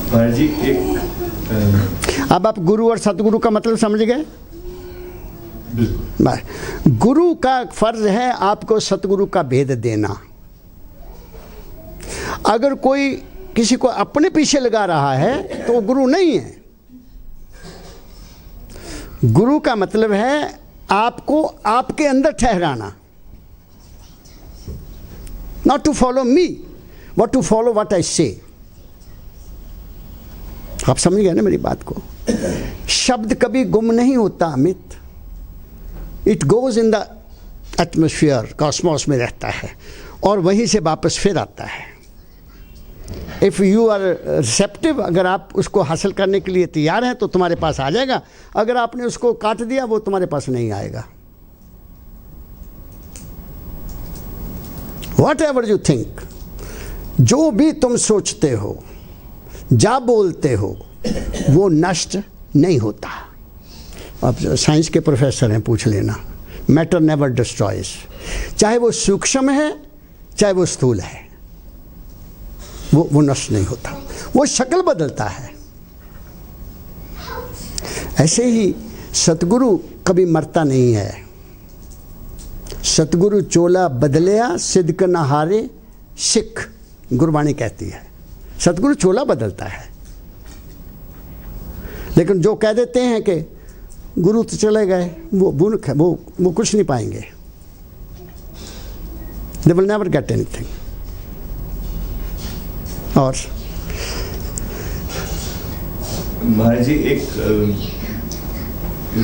महाराज जी एक अब आप गुरु और सतगुरु का मतलब समझ गए? गुरु का फर्ज है आपको सतगुरु का भेद देना। अगर कोई किसी को अपने पीछे लगा रहा है तो वो गुरु नहीं है। गुरु का मतलब है आपको आपके अंदर ठहराना, not to follow me but to follow what I say. आप समझ गए ना मेरी बात को? शब्द कभी गुम नहीं होता Amit, it goes in the atmosphere, Cosmos में रहता है और वहीं से वापस फिर आता है। इफ़ यू आर रिसेप्टिव, अगर आप उसको हासिल करने के लिए तैयार हैं तो तुम्हारे पास आ जाएगा। अगर आपने उसको काट दिया वो तुम्हारे पास नहीं आएगा। वॉट एवर यू थिंक, जो भी तुम सोचते हो, जा बोलते हो, वो नष्ट नहीं होता। आप साइंस के प्रोफेसर हैं, पूछ लेना। मैटर नेवर डिस्ट्रॉयज, चाहे वो सूक्ष्म है चाहे वो स्थूल है, वो नष्ट नहीं होता, वो शक्ल बदलता है। ऐसे ही सतगुरु कभी मरता नहीं है। सतगुरु चोला बदलिया सिद्ध न हारे सिख, गुरबाणी कहती है। सतगुरु चोला बदलता है, लेकिन जो कह देते हैं कि गुरु तो चले गए, वो मूर्ख है, वो कुछ नहीं पाएंगे। They will never get anything. और महाराज जी एक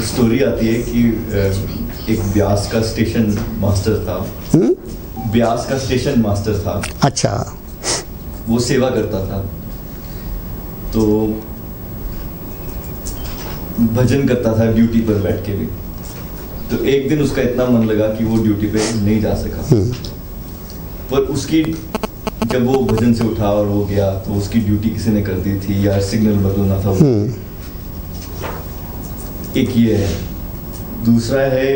स्टोरी आती है कि एक ब्यास का स्टेशन मास्टर था। ब्यास का स्टेशन मास्टर था। अच्छा। वो सेवा करता था, तो भजन करता था ड्यूटी पर बैठ के भी। तो एक दिन उसका इतना मन लगा कि वो ड्यूटी पे नहीं जा सका। पर उसकी जब वो भजन से उठा और वो गया तो उसकी ड्यूटी किसी ने कर दी थी या सिग्नल बदलना था। एक ये है। दूसरा है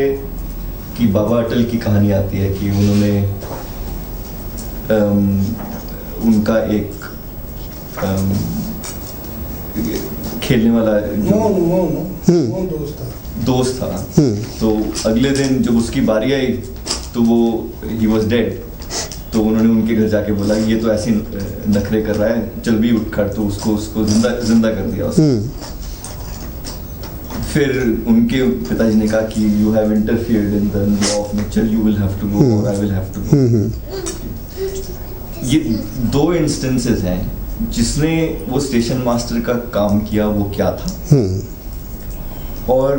कि बाबा अटल की कहानी आती है कि उन्होंने उनका एक खेलने वाला दोस्त था। तो अगले दिन जब उसकी बारी आई तो वो ही वॉज डेड। तो उन्होंने उनके घर जाके बोला ये तो ऐसे नखरे कर रहा है, चल भी उठ खड़। तो उसको जिंदा कर दिया उसने। फिर उनके पिताजी ने कहा कि you have interfered in the law of nature, you will have to go और I will have to go. ये दो इंस्टेंसेस हैं जिसने वो स्टेशन मास्टर का काम किया, वो क्या था। और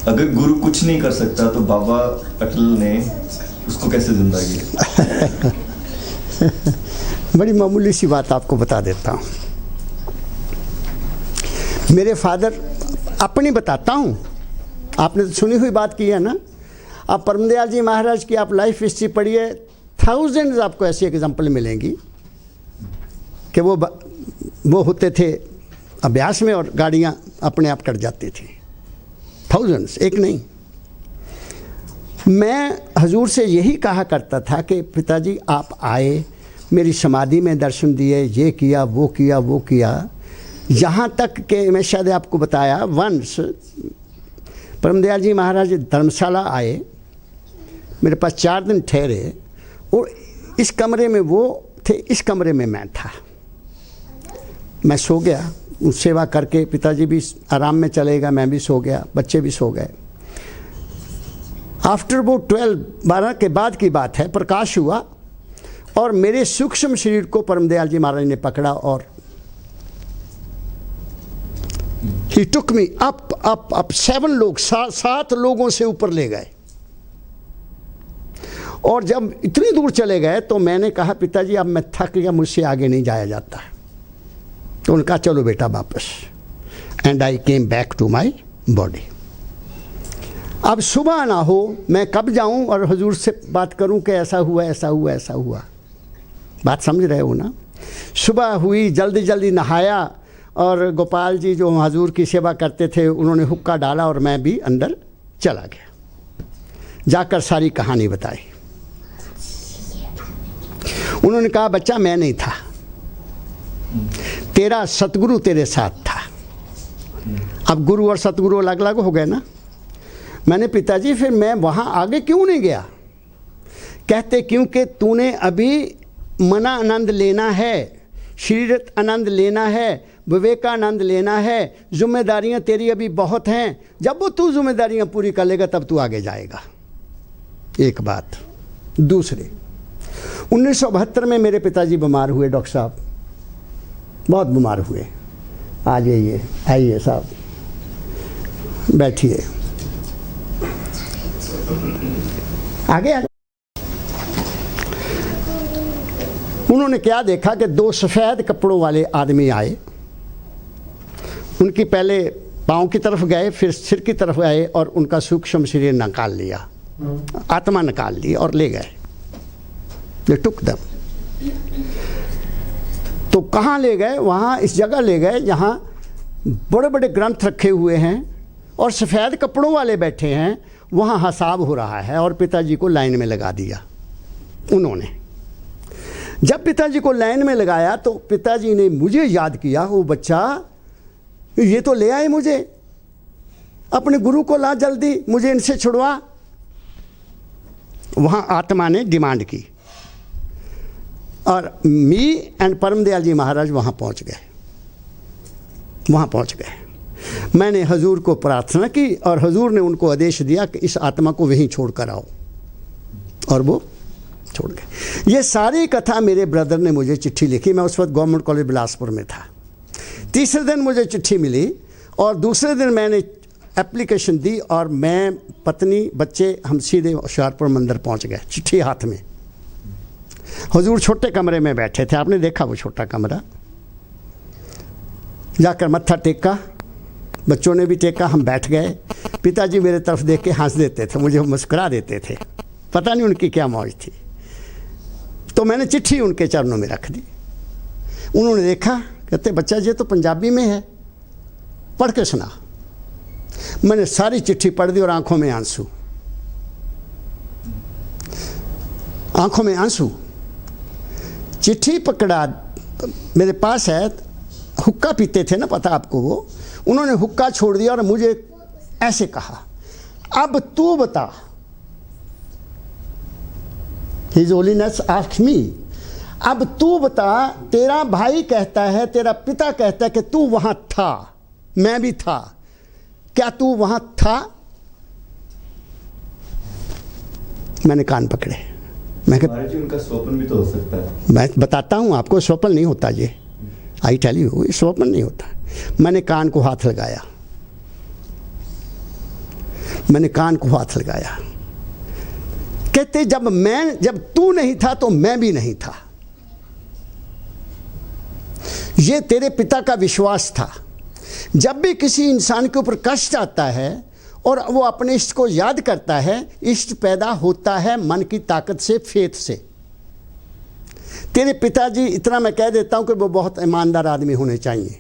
अगर गुरु कुछ नहीं कर सकता तो बाबा अटल ने उसको कैसे जिंदा किया। बड़ी मामूली सी बात आपको बता देता हूँ। मेरे फादर, अपनी बताता हूँ, आपने तो सुनी हुई बात की है ना। आप परमदयाल जी महाराज की आप लाइफ हिस्ट्री पढ़िए, थाउजेंड्स आपको ऐसी एग्जाम्पल मिलेंगी कि वो होते थे अभ्यास में और गाड़ियाँ अपने आप कट जाती थी। थाउजेंड्स, एक नहीं। मैं हजूर से यही कहा करता था कि पिताजी आप आए, मेरी समाधि में दर्शन दिए, ये किया वो किया वो किया। यहाँ तक कि मैं शायद आपको बताया, वंस परमदयाल जी महाराज धर्मशाला आए, मेरे पास 4 दिन ठहरे और इस कमरे में वो थे, इस कमरे में मैं था। मैं सो गया, सेवा करके पिताजी भी आराम में चले गए, मैं भी सो गया, बच्चे भी सो गए। आफ्टर वो 12 के बाद की बात है, प्रकाश हुआ और मेरे सूक्ष्म शरीर को परमदयाल जी महाराज ने पकड़ा और He took me up 7 लोग, 7 लोगों से ऊपर ले गए। और जब इतनी दूर चले गए तो मैंने कहा पिताजी अब मैं थक गया, मुझसे आगे नहीं जाया जाता। तो उनका चलो बेटा वापस। And I came back to my body. अब सुबह ना हो मैं कब जाऊं और हुजूर से बात करूं कि ऐसा हुआ ऐसा हुआ ऐसा हुआ। बात समझ रहे हो ना? सुबह हुई, जल्दी जल्दी नहाया और गोपाल जी जो हुजूर की सेवा करते थे उन्होंने हुक्का डाला और मैं भी अंदर चला गया। जाकर सारी कहानी बताई। उन्होंने कहा बच्चा मैं नहीं था, तेरा सतगुरु तेरे साथ था। अब गुरु और सतगुरु अलग अलग हो गए ना। मैंने पिताजी फिर मैं वहाँ आगे क्यों नहीं गया? कहते क्योंकि तूने अभी मना आनंद लेना है, शरीरत आनंद लेना है, विवेकानंद लेना है, जिम्मेदारियां तेरी अभी बहुत हैं। जब वो तू जिम्मेदारियां पूरी कर लेगा तब तू आगे जाएगा। एक बात। दूसरी, 1972 में मेरे पिताजी बीमार हुए, डॉक्टर साहब बहुत बीमार हुए। आ जाइए, आइए साहब, बैठिए, आगे आगे। उन्होंने क्या देखा कि दो सफ़ेद कपड़ों वाले आदमी आए, उनकी पहले पाँव की तरफ गए, फिर सिर की तरफ आए और उनका सूक्ष्म शरीर निकाल लिया, आत्मा निकाल ली और ले गए। They took them। तो कहाँ ले गए? वहाँ इस जगह ले गए जहाँ बड़े बड़े ग्रंथ रखे हुए हैं और सफ़ेद कपड़ों वाले बैठे हैं। वहाँ हिसाब हो रहा है और पिताजी को लाइन में लगा दिया उन्होंने। जब पिताजी को लाइन में लगाया तो पिताजी ने मुझे याद किया, वो बच्चा ये तो ले आए मुझे, अपने गुरु को ला जल्दी, मुझे इनसे छुड़वा। वहाँ आत्मा ने डिमांड की और मी एंड परमदयाल जी महाराज वहाँ पहुँच गए। वहाँ पहुँच गए। मैंने हजूर को प्रार्थना की और हजूर ने उनको आदेश दिया कि इस आत्मा को वहीं छोड़ कर आओ, और वो छोड़ गए। ये सारी कथा मेरे ब्रदर ने मुझे चिट्ठी लिखी। मैं उस वक्त गवर्नमेंट कॉलेज बिलासपुर में था। तीसरे दिन मुझे चिट्ठी मिली और दूसरे दिन मैंने एप्लीकेशन दी और मैं, पत्नी, बच्चे, हम सीधे होशियारपुर मंदिर पहुंच गए, चिट्ठी हाथ में। हुजूर छोटे कमरे में बैठे थे, आपने देखा वो छोटा कमरा। जाकर मत्था टेका, बच्चों ने भी टेका, हम बैठ गए। पिताजी मेरे तरफ देख के हंस देते थे, मुझे मुस्कुरा देते थे, पता नहीं उनकी क्या मौज थी। तो मैंने चिट्ठी उनके चरणों में रख दी। उन्होंने देखा, कहते बच्चा ये तो पंजाबी में है, पढ़ के सुना। मैंने सारी चिट्ठी पढ़ दी और आंखों में आंसू, आंखों में आंसू। चिट्ठी पकड़ा, मेरे पास है, हुक्का पीते थे ना, पता आपको वो। उन्होंने हुक्का छोड़ दिया और मुझे ऐसे कहा, अब तू बता। हिज होलीनेस आस्क्ड मी, अब तू बता, तेरा भाई कहता है, तेरा पिता कहता है कि तू वहां था, मैं भी था, क्या तू वहां था? मैंने कान पकड़े। मैं महाराज जी, उनका स्वप्न भी तो हो सकता है। मैं बताता हूं आपको, स्वप्न नहीं होता ये, आई टेल यू, स्वप्न नहीं होता। मैंने कान को हाथ लगाया, मैंने कान को हाथ लगाया। कहते जब तू नहीं था तो मैं भी नहीं था। ये तेरे पिता का विश्वास था। जब भी किसी इंसान के ऊपर कष्ट आता है और वो अपने इष्ट को याद करता है, इष्ट पैदा होता है मन की ताकत से, फेथ से। तेरे पिताजी, इतना मैं कह देता हूं कि वो बहुत ईमानदार आदमी होने चाहिए,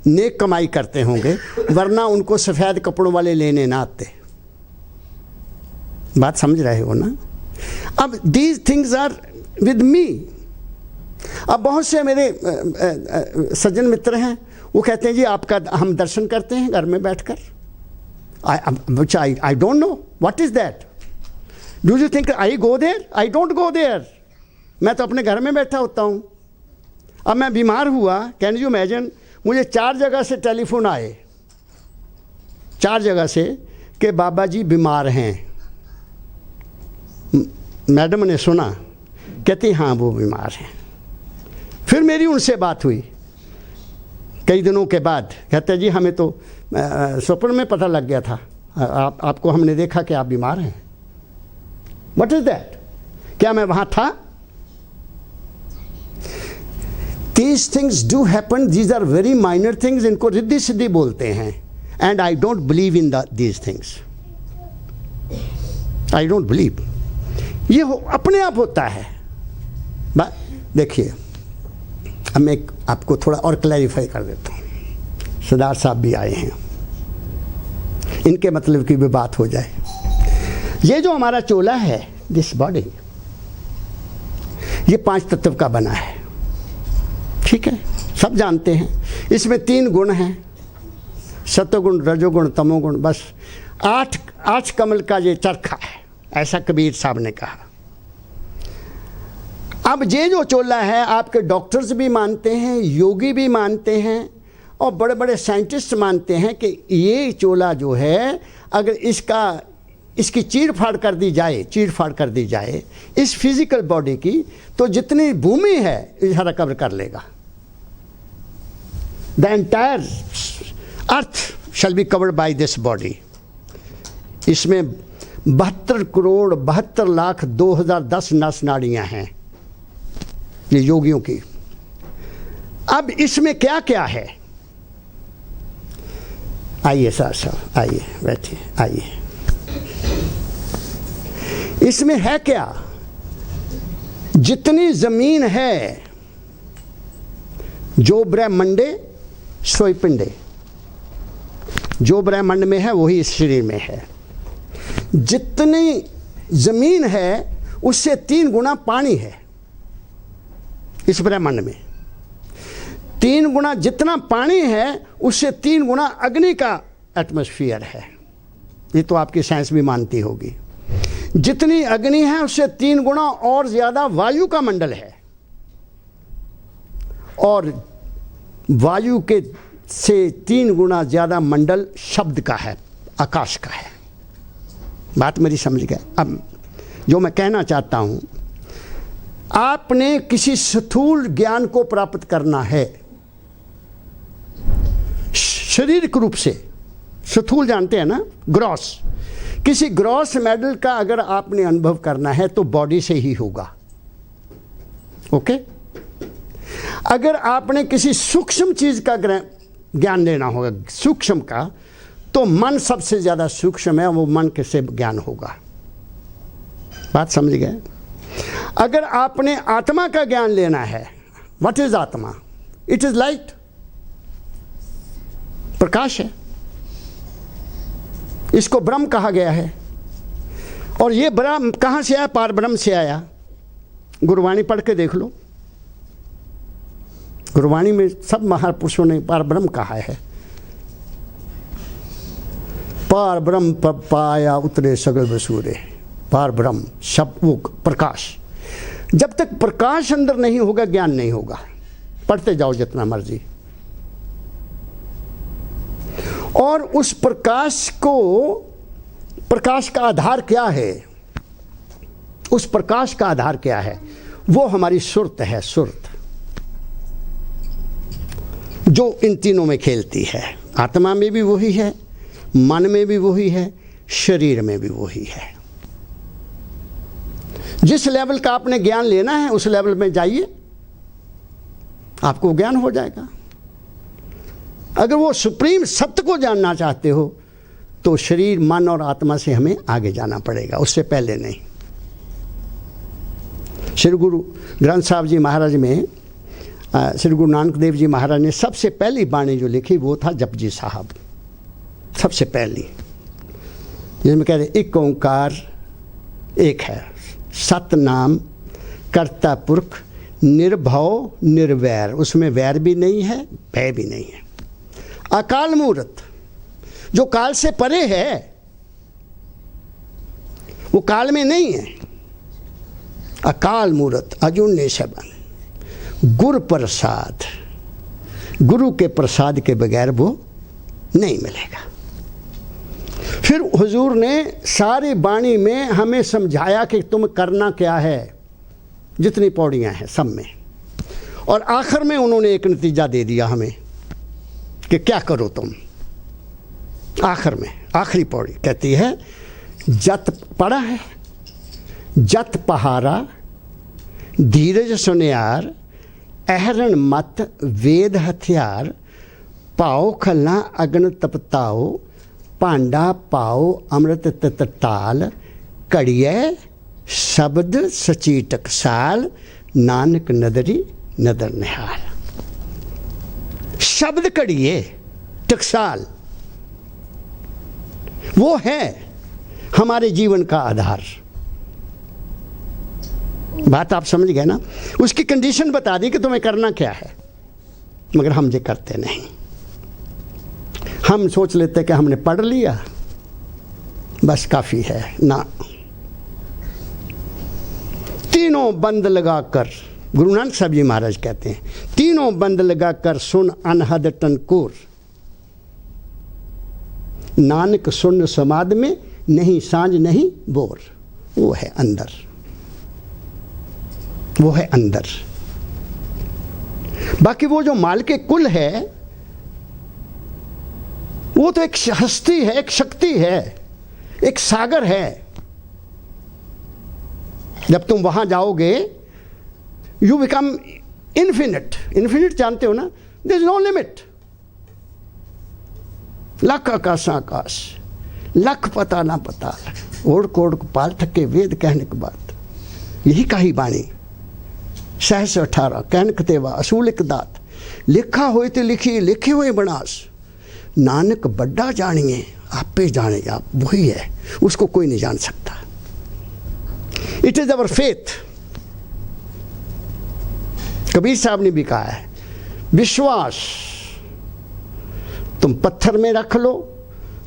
नेक कमाई करते होंगे, वरना उनको सफ़ेद कपड़ों वाले लेने ना आते। बात समझ रहे हो ना? अब these things are with me. अब बहुत से मेरे सज्जन मित्र हैं, वो कहते हैं जी आपका हम दर्शन करते हैं घर में बैठकर। I don't know what is that. Do you think I go there? I don't go there. मैं तो अपने घर में बैठा होता हूँ। अब मैं बीमार हुआ, कैन यू इमेजिन, मुझे 4 जगह से टेलीफोन आए, 4 जगह से, कि बाबा जी बीमार हैं। मैडम ने सुना, कहती हाँ वो बीमार हैं। फिर मेरी उनसे बात हुई कई दिनों के बाद, कहते जी हमें तो स्वप्न में पता लग गया था, आपको हमने देखा कि आप बीमार हैं। What is that? क्या मैं वहाँ था? These things do happen, these are very minor things, इनको रिद्धि सिद्धि बोलते हैं, and I don't believe in these things. I don't believe. ये अपने आप होता है। देखिए, अब मैं आपको थोड़ा और क्लैरिफाई कर देता हूँ। सरदार साहब भी आए हैं, इनके मतलब की भी बात हो जाए। ये जो हमारा चोला है, दिस बॉडी, ये 5 तत्व का बना है, ठीक है। सब जानते हैं। इसमें 3 गुण हैं, सतोगुण, रजोगुण, तमोगुण। बस 8 कमल का ये चरखा है, ऐसा कबीर साहब ने कहा। अब ये जो चोला है आपके डॉक्टर्स भी मानते हैं, योगी भी मानते हैं और बड़े बड़े साइंटिस्ट मानते हैं कि ये चोला जो है अगर इसकी चीर फाड़ कर दी जाए इस फिजिकल बॉडी की, तो जितनी भूमि है सारा कवर कर लेगा। The entire earth shall be covered by this body. इसमें 72 करोड़ 72 लाख 2010 नस नाड़ियाँ हैं ये योगियों की। अब इसमें क्या क्या है, आइए साहब, आइए बैठिए, आइए। इसमें है क्या, जितनी जमीन है, जो ब्रह्मंडे सोई पिंडे, जो ब्रह्मंड में है वही इस शरीर में है। जितनी जमीन है उससे 3 गुना पानी है इस ब्रह्मांड में। 3 गुना जितना पानी है उससे 3 गुना अग्नि का एटमॉस्फेयर है। ये तो आपकी साइंस भी मानती होगी। जितनी अग्नि है उससे 3 गुना और ज़्यादा वायु का मंडल है, और वायु के से 3 गुना ज़्यादा मंडल शब्द का है, आकाश का है। बात मेरी समझ गए। अब जो मैं कहना चाहता हूँ, आपने किसी स्थूल ज्ञान को प्राप्त करना है शारीरिक रूप से। स्थूल जानते हैं ना, ग्रॉस। किसी ग्रॉस मेडल का अगर आपने अनुभव करना है तो बॉडी से ही होगा। ओके। अगर आपने किसी सूक्ष्म चीज का ज्ञान लेना होगा, सूक्ष्म का, तो मन सबसे ज्यादा सूक्ष्म है, वो मन के से ज्ञान होगा। बात समझ गए। अगर आपने आत्मा का ज्ञान लेना है, व्हाट इज आत्मा? इट इज लाइट, प्रकाश है। इसको ब्रह्म कहा गया है। और ये ब्रह्म कहां से आया? पार ब्रह्म से आया। गुरबाणी पढ़ के देख लो, गुरबाणी में सब महापुरुषों ने पार ब्रह्म कहा है। पार ब्रह्म पाया उतरे सगल बसूरे। पार ब्रह्म शब्द, वो प्रकाश। जब तक प्रकाश अंदर नहीं होगा ज्ञान नहीं होगा। पढ़ते जाओ जितना मर्जी। और उस प्रकाश को, प्रकाश का आधार क्या है? उस प्रकाश का आधार क्या है? वो हमारी सुरत है। सुरत जो इन तीनों में खेलती है। आत्मा में भी वही है, मन में भी वही है, शरीर में भी वही है। जिस लेवल का आपने ज्ञान लेना है उस लेवल में जाइए, आपको ज्ञान हो जाएगा। अगर वो सुप्रीम सत्य को जानना चाहते हो तो शरीर, मन और आत्मा से हमें आगे जाना पड़ेगा, उससे पहले नहीं। श्री गुरु ग्रंथ साहब जी महाराज में श्री गुरु नानक देव जी महाराज ने सबसे पहली बाणी जो लिखी वो था जपजी साहब। सबसे पहली, जिसमें कह रहे एक ओंकार एक है, सतनाम कर्ता पुरख निर्भव निर्वैर। उसमें वैर भी नहीं है, भय भी नहीं है। अकाल मूर्त, जो काल से परे है, वो काल में नहीं है। अकाल मूर्त अजून्य शबन, गुरु प्रसाद, गुरु के प्रसाद के बगैर वो नहीं मिलेगा। फिर हुजूर ने सारी बाणी में हमें समझाया कि तुम करना क्या है, जितनी पौड़ियां हैं सब में। और आखिर में उन्होंने एक नतीजा दे दिया हमें कि क्या करो तुम। आखिर में आखिरी पौड़ी कहती है, जत पड़ा है, जत पहारा धीरज सुनियार, अहरण मत वेद हथियार, पाओ खलना अग्न तपताओ, पांडा पाओ अमृत तताल, कड़िए शब्द सची टकसाल, नानक नदरी नदर निहाल। शब्द कड़िए टकसाल, वो है हमारे जीवन का आधार। बात आप समझ गए ना। उसकी कंडीशन बता दी कि तुम्हें करना क्या है। मगर हम ये करते नहीं। हम सोच लेते कि हमने पढ़ लिया बस काफ़ी है ना। तीनों बंद लगाकर, गुरु नानक साहब जी महाराज कहते हैं, तीनों बंद लगाकर सुन अनहद टनकोर, नानक सुन समाध में नहीं सांझ नहीं बोर। वो है अंदर, वो है अंदर। बाकी वो जो माल के कुल है वो तो एक हस्ती है, एक शक्ति है, एक सागर है। जब तुम वहां जाओगे यू बिकम इन्फिनिट। इन्फिनिट जानते हो ना, देयर इज नो लिमिट। लख आकाश आकाश, लख पता ना पता, ओढ़ कोड़ पाल थके वेद कहने के बाद, यही कही बाणी। सहस 18 कहन कतेवा असूलिक दात, लिखा होए तो लिखी लिखे हुए बनास, नानक बड्डा जानिए आपे जाने, आप वही है, उसको कोई नहीं जान सकता। It is our faith. Kabir साहब ने भी कहा है, विश्वास तुम पत्थर में रख लो,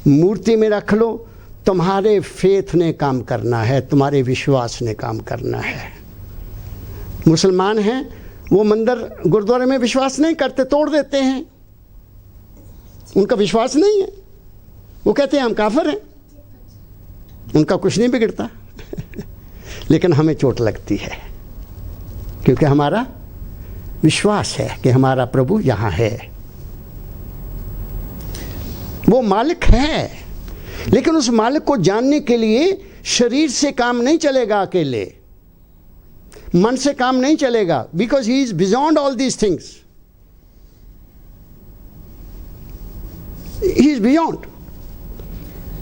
मूर्ति में रख लो, तुम्हारे फेथ ने काम करना है, तुम्हारे विश्वास ने काम करना है। मुसलमान हैं वो मंदिर गुरुद्वारे में विश्वास नहीं करते, तोड़ देते हैं, उनका विश्वास नहीं है, वो कहते हैं हम काफिर हैं, उनका कुछ नहीं बिगड़ता। लेकिन हमें चोट लगती है क्योंकि हमारा विश्वास है कि हमारा प्रभु यहाँ है, वो मालिक है। लेकिन उस मालिक को जानने के लिए शरीर से काम नहीं चलेगा, अकेले मन से काम नहीं चलेगा, because he is beyond all these things, he is beyond.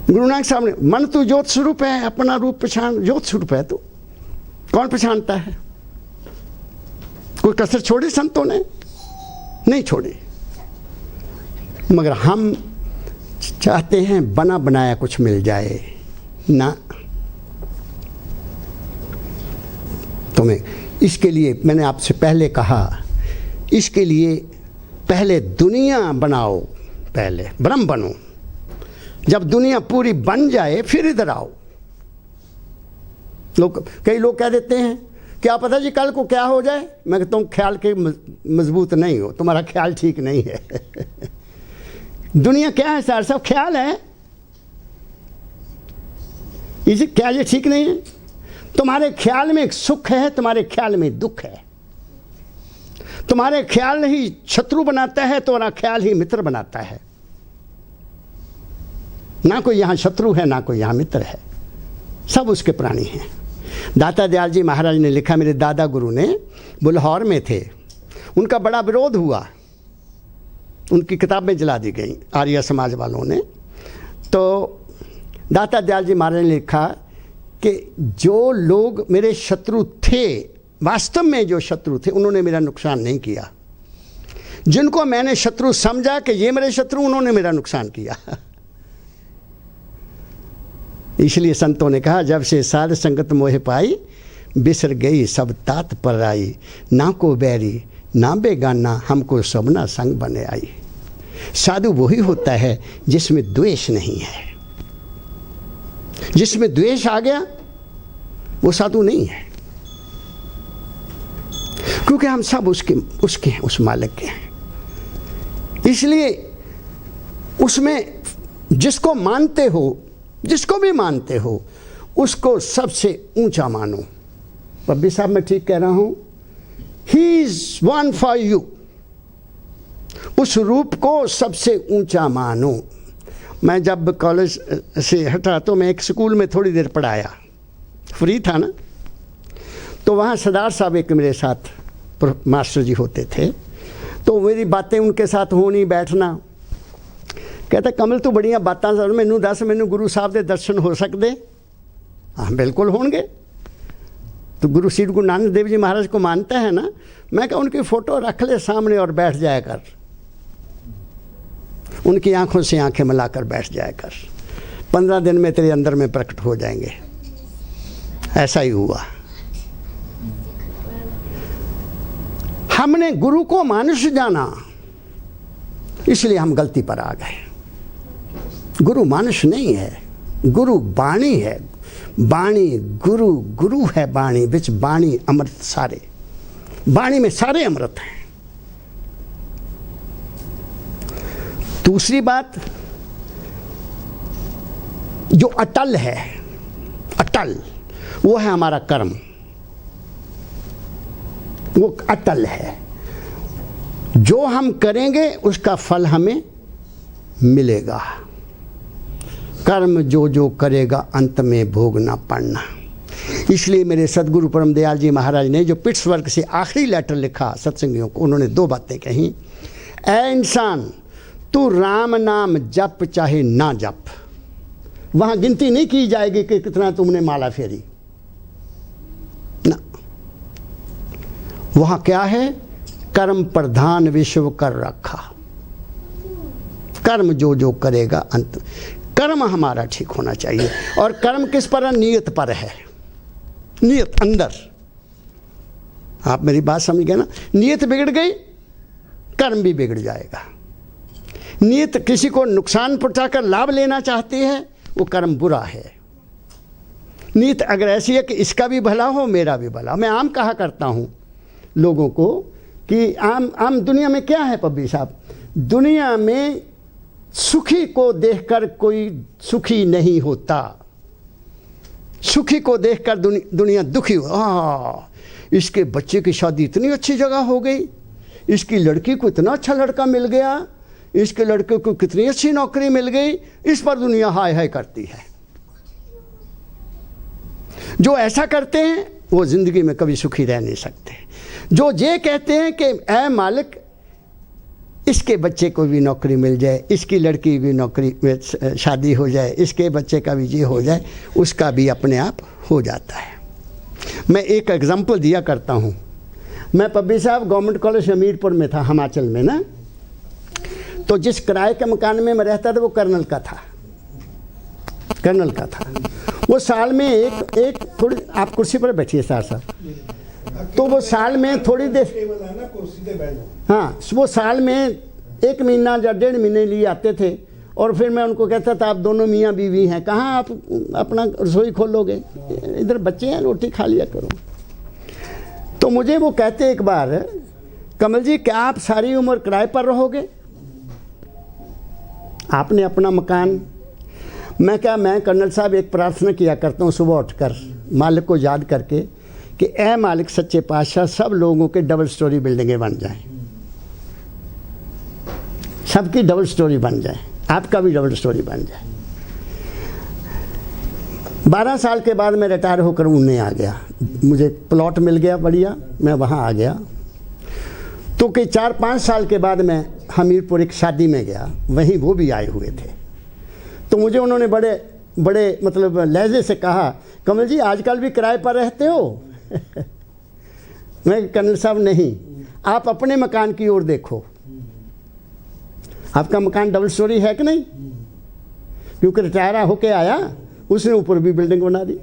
Guru Nanak साहब ने, मन तो ज्योत स्वरूप है, अपना रूप पहचान, ज्योत स्वरूप है, तो कौन पहचानता है? कोई कसर छोड़ी संतों ने? नहीं छोड़ी। मगर हम चाहते हैं बना बनाया कुछ मिल जाए ना। तुम्हें इसके लिए मैंने आपसे पहले कहा, इसके लिए पहले दुनिया बनाओ, पहले ब्रह्म बनो, जब दुनिया पूरी बन जाए फिर इधर आओ। कई लोग कह देते हैं क्या पता जी कल को क्या हो जाए। मैं कहता हूँ ख्याल के मजबूत नहीं हो, तुम्हारा ख्याल ठीक नहीं है। दुनिया क्या है सर, सब ख्याल है, इसे क्या ये ठीक नहीं है? तुम्हारे ख्याल में एक सुख है, तुम्हारे ख्याल में दुख है। तुम्हारे ख्याल ही शत्रु बनाता है, तुम्हारा ख्याल ही मित्र बनाता है। ना कोई यहाँ शत्रु है, ना कोई यहाँ मित्र है, सब उसके प्राणी हैं। दाता दयाल जी महाराज ने लिखा, मेरे दादा गुरु ने बुल्हौर में थे, उनका बड़ा विरोध हुआ, उनकी किताबें जला दी गई आर्य समाज वालों ने। तो दाता दयाल जी महाराज ने लिखा कि जो लोग मेरे शत्रु थे, वास्तव में जो शत्रु थे, उन्होंने मेरा नुकसान नहीं किया। जिनको मैंने शत्रु समझा कि ये मेरे शत्रु, उन्होंने मेरा नुकसान किया। इसलिए संतों ने कहा, जब से साध संगत मोह पाई, बिसर गई सब तात पर आई, ना को बैरी ना बेगाना, हमको सबना संग बने आई। साधु वही होता है जिसमें द्वेष नहीं है। जिसमें द्वेष आ गया वो साधु नहीं है, क्योंकि हम सब उसके हैं, उस मालिक के हैं। इसलिए उसमें जिसको मानते हो, जिसको भी मानते हो, उसको सबसे ऊंचा मानो। पब्बी साहब मैं ठीक कह रहा हूं, he is one for you. उस रूप को सबसे ऊंचा मानो। मैं जब कॉलेज से हटा तो मैं एक स्कूल में थोड़ी देर पढ़ाया, फ्री था ना, तो वहाँ सरदार साहब एक मेरे साथ मास्टर जी होते थे, तो मेरी बातें उनके साथ होनी, बैठना। कहता कमल तू बड़िया बातां सर, मैनू दस, मैनू गुरु साहब के दर्शन हो सकते? हाँ बिल्कुल होंगे। तो गुरु श्री गुरु नानक देव जी महाराज को मानता है ना? मैं कहा उनकी फ़ोटो रख ले सामने और बैठ जाया कर, उनकी आंखों से आंखें मिलाकर बैठ जाया कर, 15 दिन में तेरे अंदर में प्रकट हो जाएंगे। ऐसा ही हुआ। हमने गुरु को मानुष जाना, इसलिए हम गलती पर आ गए। गुरु मानुष नहीं है, गुरु वाणी है। वाणी गुरु, गुरु है वाणी, बिच वाणी अमृत सारे, वाणी में सारे अमृत हैं। दूसरी बात, जो अटल है, अटल वो है हमारा कर्म, वो अटल है। जो हम करेंगे उसका फल हमें मिलेगा। कर्म जो जो करेगा अंत में भोगना पड़ना। इसलिए मेरे सदगुरु परम दयाल जी महाराज ने जो पिट्सबर्ग से आखिरी लेटर लिखा सत्संगियों को, उन्होंने 2 बातें कही। ऐ इंसान, तू राम नाम जप चाहे ना जप। वहां गिनती नहीं की जाएगी कि कितना तुमने माला फेरी ना। वहां क्या है? कर्म प्रधान विश्व कर रखा। कर्म जो जो करेगा अंत, कर्म हमारा ठीक होना चाहिए। और कर्म किस पर है? नियत पर है। नियत अंदर, आप मेरी बात समझ गए ना? नियत बिगड़ गई, कर्म भी बिगड़ जाएगा। नियत किसी को नुकसान पहुंचाकर लाभ लेना चाहती है, वो कर्म बुरा है। नियत अगर ऐसी है कि इसका भी भला हो मेरा भी भला। मैं आम कहा करता हूं लोगों को कि आम दुनिया में क्या है पब्बी साहब? दुनिया में सुखी को देखकर कोई सुखी नहीं होता। सुखी को देखकर दुनिया दुखी हो। इसके बच्चे की शादी इतनी अच्छी जगह हो गई, इसकी लड़की को इतना अच्छा लड़का मिल गया, इसके लड़के को कितनी अच्छी नौकरी मिल गई, इस पर दुनिया हाय हाय करती है। जो ऐसा करते हैं वो जिंदगी में कभी सुखी रह नहीं सकते। जो ये कहते हैं कि ऐ मालिक इसके बच्चे को भी नौकरी मिल जाए, इसकी लड़की भी नौकरी में शादी हो जाए, इसके बच्चे का भी ये हो जाए, उसका भी अपने आप हो जाता है। मैं एक एग्जांपल दिया करता हूँ। मैं पब्बी साहब गवर्नमेंट कॉलेज हमीरपुर में था, हिमाचल में ना। तो जिस किराए के मकान में मैं रहता था वो कर्नल का था, कर्नल का था। वो साल में एक थोड़ी, आप कुर्सी पर बैठिए साहब, तो वो साल में थोड़ी देर, हाँ, वो साल में 1 महीना या 1.5 महीने लिए आते थे। और फिर मैं उनको कहता था आप दोनों मियाँ बीवी हैं, कहाँ आप अपना रसोई खोलोगे, इधर बच्चे हैं, रोटी खा लिया करो। तो मुझे वो कहते एक बार, कमल जी क्या आप सारी उम्र किराए पर रहोगे? आपने अपना मकान। मैं क्या, मैं कर्नल साहब एक प्रार्थना किया करता हूँ सुबह उठकर मालिक को याद करके कि ऐ मालिक सच्चे पातशाह, सब लोगों के डबल स्टोरी बिल्डिंगें बन जाएं, सबकी डबल स्टोरी बन जाए, आपका भी डबल स्टोरी बन जाए। 12 साल के बाद मैं रिटायर होकर ऊने आ गया। मुझे प्लॉट मिल गया बढ़िया, मैं वहाँ आ गया। तो कि 4-5 साल के बाद मैं हमीरपुर एक शादी में गया, वहीं वो भी आए हुए थे। तो मुझे उन्होंने बड़े मतलब लहजे से कहा, कमल जी आजकल भी किराए पर रहते हो? मैं, कर्नल साहब नहीं, आप अपने मकान की ओर देखो। आपका मकान डबल स्टोरी है कि नहीं? क्योंकि रिटायर होके आया, उसने ऊपर भी बिल्डिंग बना दी।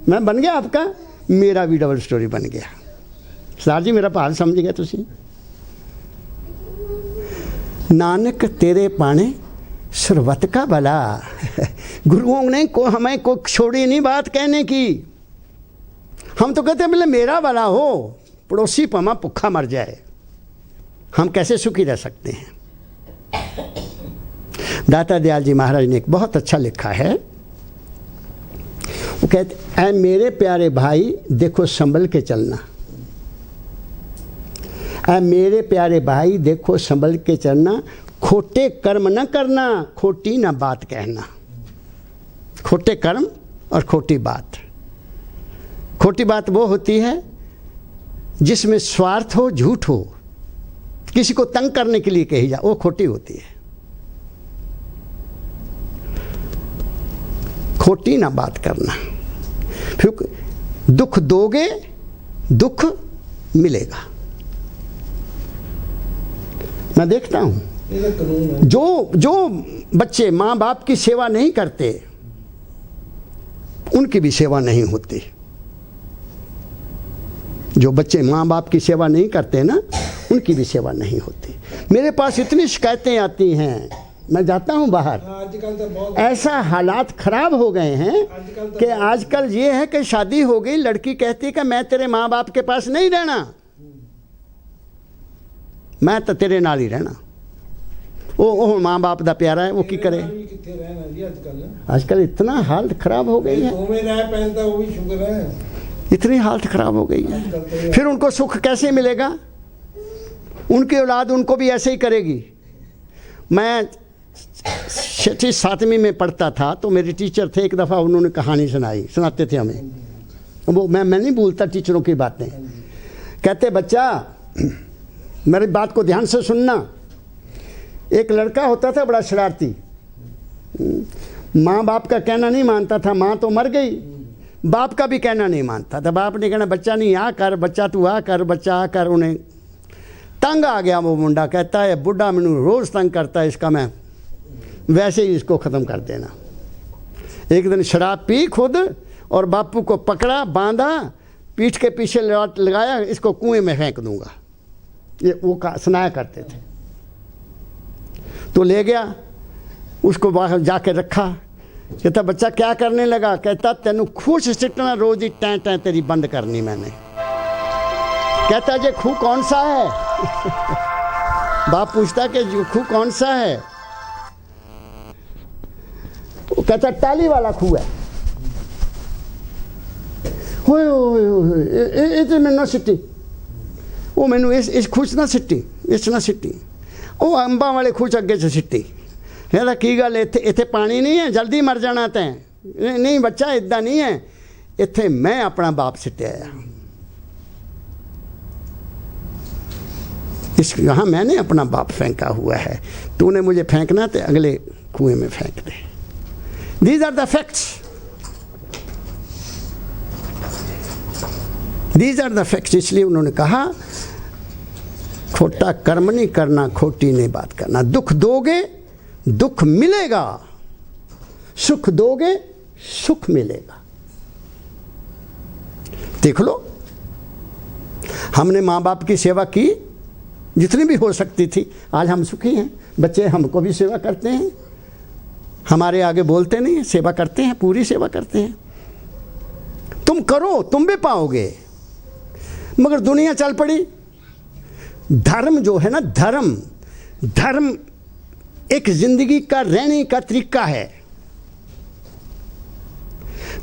मैं बन गया आपका, मेरा भी डबल स्टोरी बन गया। सर जी मेरा भाल समझ गया तुसी। नानक तेरे पाने सरबत का भला। गुरुओं ने हमें को छोड़ी नहीं बात कहने की। हम तो कहते हैं बोले मेरा भला हो, पड़ोसी पमा भूखा मर जाए। हम कैसे सुखी रह सकते हैं? दाता दयाल जी महाराज ने एक बहुत अच्छा लिखा है। वो कहते, ऐ मेरे प्यारे भाई देखो संभल के चलना। ऐ मेरे प्यारे भाई देखो संभल के चलना, खोटे कर्म न करना, खोटी ना बात कहना। खोटे कर्म और खोटी बात। खोटी बात वो होती है जिसमें स्वार्थ हो, झूठ हो, किसी को तंग करने के लिए कही जा, वो खोटी होती है। खोटी ना बात करना। फिर दुख दोगे दुख मिलेगा। मैं देखता हूं जो बच्चे माँ बाप की सेवा नहीं करते उनकी भी सेवा नहीं होती। जो बच्चे माँ बाप की सेवा नहीं करते ना, उनकी भी सेवा नहीं होती। मेरे पास इतनी शिकायतें आती हैं, मैं जाता हूँ बाहर, ऐसा हालात खराब हो गए हैं कि आजकल ये है कि शादी हो गई, लड़की कहती है कि मैं तेरे माँ बाप के पास नहीं रहना, मैं तो तेरे नाल ही रहना। वो माँ बाप दा प्यारा है, वो की करे। आजकल इतना हालत खराब हो गई है, इतनी हालत खराब हो गई है। फिर उनको सुख कैसे मिलेगा? उनकी औलाद उनको भी ऐसे ही करेगी। मैं 6वीं 7वीं में पढ़ता था तो मेरे टीचर थे, एक दफ़ा उन्होंने कहानी सुनाते थे हमें, वो मैं नहीं भूलता टीचरों की बातें। कहते बच्चा मेरी बात को ध्यान से सुनना, एक लड़का होता था बड़ा शरारती, माँ बाप का कहना नहीं मानता था, माँ तो मर गई, बाप का भी कहना नहीं मानता था। बाप ने कहना बच्चा नहीं आ कर, बच्चा तू आ कर, बच्चा आ कर। उन्हें तंग आ गया वो मुंडा, कहता है बुढ़ा मैनू रोज़ तंग करता है, इसका मैं वैसे ही इसको ख़त्म कर देना। एक दिन शराब पी खुद और बापू को पकड़ा, बांधा, पीठ के पीछे लगाया, इसको कुएं में फेंक दूंगा, ये वो सुनाया करते थे। तो ले गया, उसको बाहर जाके रखा। कहता बच्चा क्या करने लगा? कहता तेनू खूह सिटना, रोज ही टैं टैं तेरी बंद करनी मैंने। कहता ये खूह कौन सा है? बाप पूछता कि खूह कौन सा है? वो कहता टाली वाला खूह है। होए होए होए ये मैनू ना सिटी, वो मैनू इस खूह च ना सिटी, इस ना सिटी, वो अंबा वाले खूह च अगे च सिटी। कहता की गल इत्थे पानी नहीं है, जल्दी मर जाना तैं? नहीं बच्चा इदा नहीं है, इत्थे मैं अपना बाप सिटिया है, इस यहाँ मैंने अपना बाप फेंका हुआ है, तूने मुझे फेंकना तो अगले कुएं में फेंक दे। These are the facts, these are the facts. इसलिए उन्होंने कहा खोटा कर्म नहीं करना, खोटी नहीं बात करना। दुख दोगे दुख मिलेगा, सुख दोगे सुख मिलेगा। देख लो, हमने माँ बाप की सेवा की जितनी भी हो सकती थी, आज हम सुखी हैं। बच्चे हमको भी सेवा करते हैं, हमारे आगे बोलते नहीं हैं, सेवा करते हैं, पूरी सेवा करते हैं। तुम करो, तुम भी पाओगे। मगर दुनिया चल पड़ी। धर्म जो है ना, धर्म एक जिंदगी का रहने का तरीका है।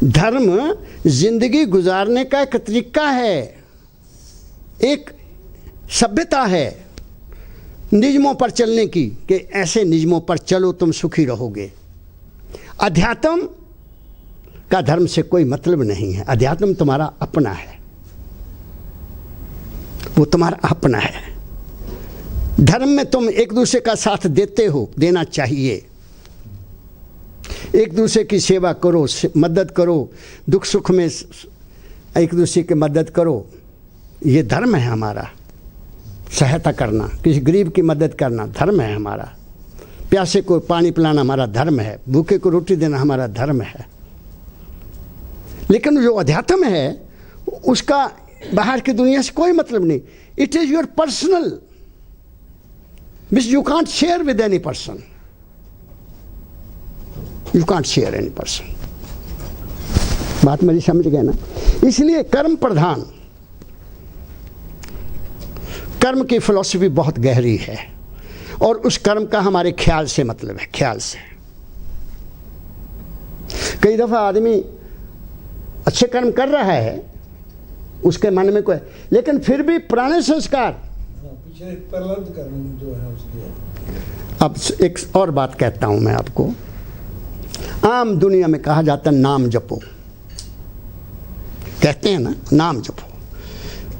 धर्म जिंदगी गुजारने का एक तरीका है, एक सभ्यता है नियमों पर चलने की, कि ऐसे नियमों पर चलो तुम सुखी रहोगे। अध्यात्म का धर्म से कोई मतलब नहीं है। अध्यात्म तुम्हारा अपना है, वो तुम्हारा अपना है। धर्म में तुम एक दूसरे का साथ देते हो, देना चाहिए। एक दूसरे की सेवा करो, मदद करो, दुख सुख में एक दूसरे की मदद करो, ये धर्म है हमारा। सहायता करना, किसी गरीब की मदद करना धर्म है हमारा। प्यासे को पानी पिलाना हमारा धर्म है, भूखे को रोटी देना हमारा धर्म है। लेकिन जो अध्यात्म है उसका बाहर की दुनिया से कोई मतलब नहीं। It is your personal, which you can't share with any person. You can't share any person. बात मेरी समझ गए ना? इसलिए कर्म प्रधान, कर्म की फिलॉसफी बहुत गहरी है और उस कर्म का हमारे ख्याल से मतलब है, ख्याल से। कई दफ़ा आदमी अच्छे कर्म कर रहा है, उसके मन में कोई, लेकिन फिर भी पुराने संस्कार। अब एक और बात कहता हूं मैं आपको। आम दुनिया में कहा जाता है नाम जपो, कहते हैं ना नाम जपो।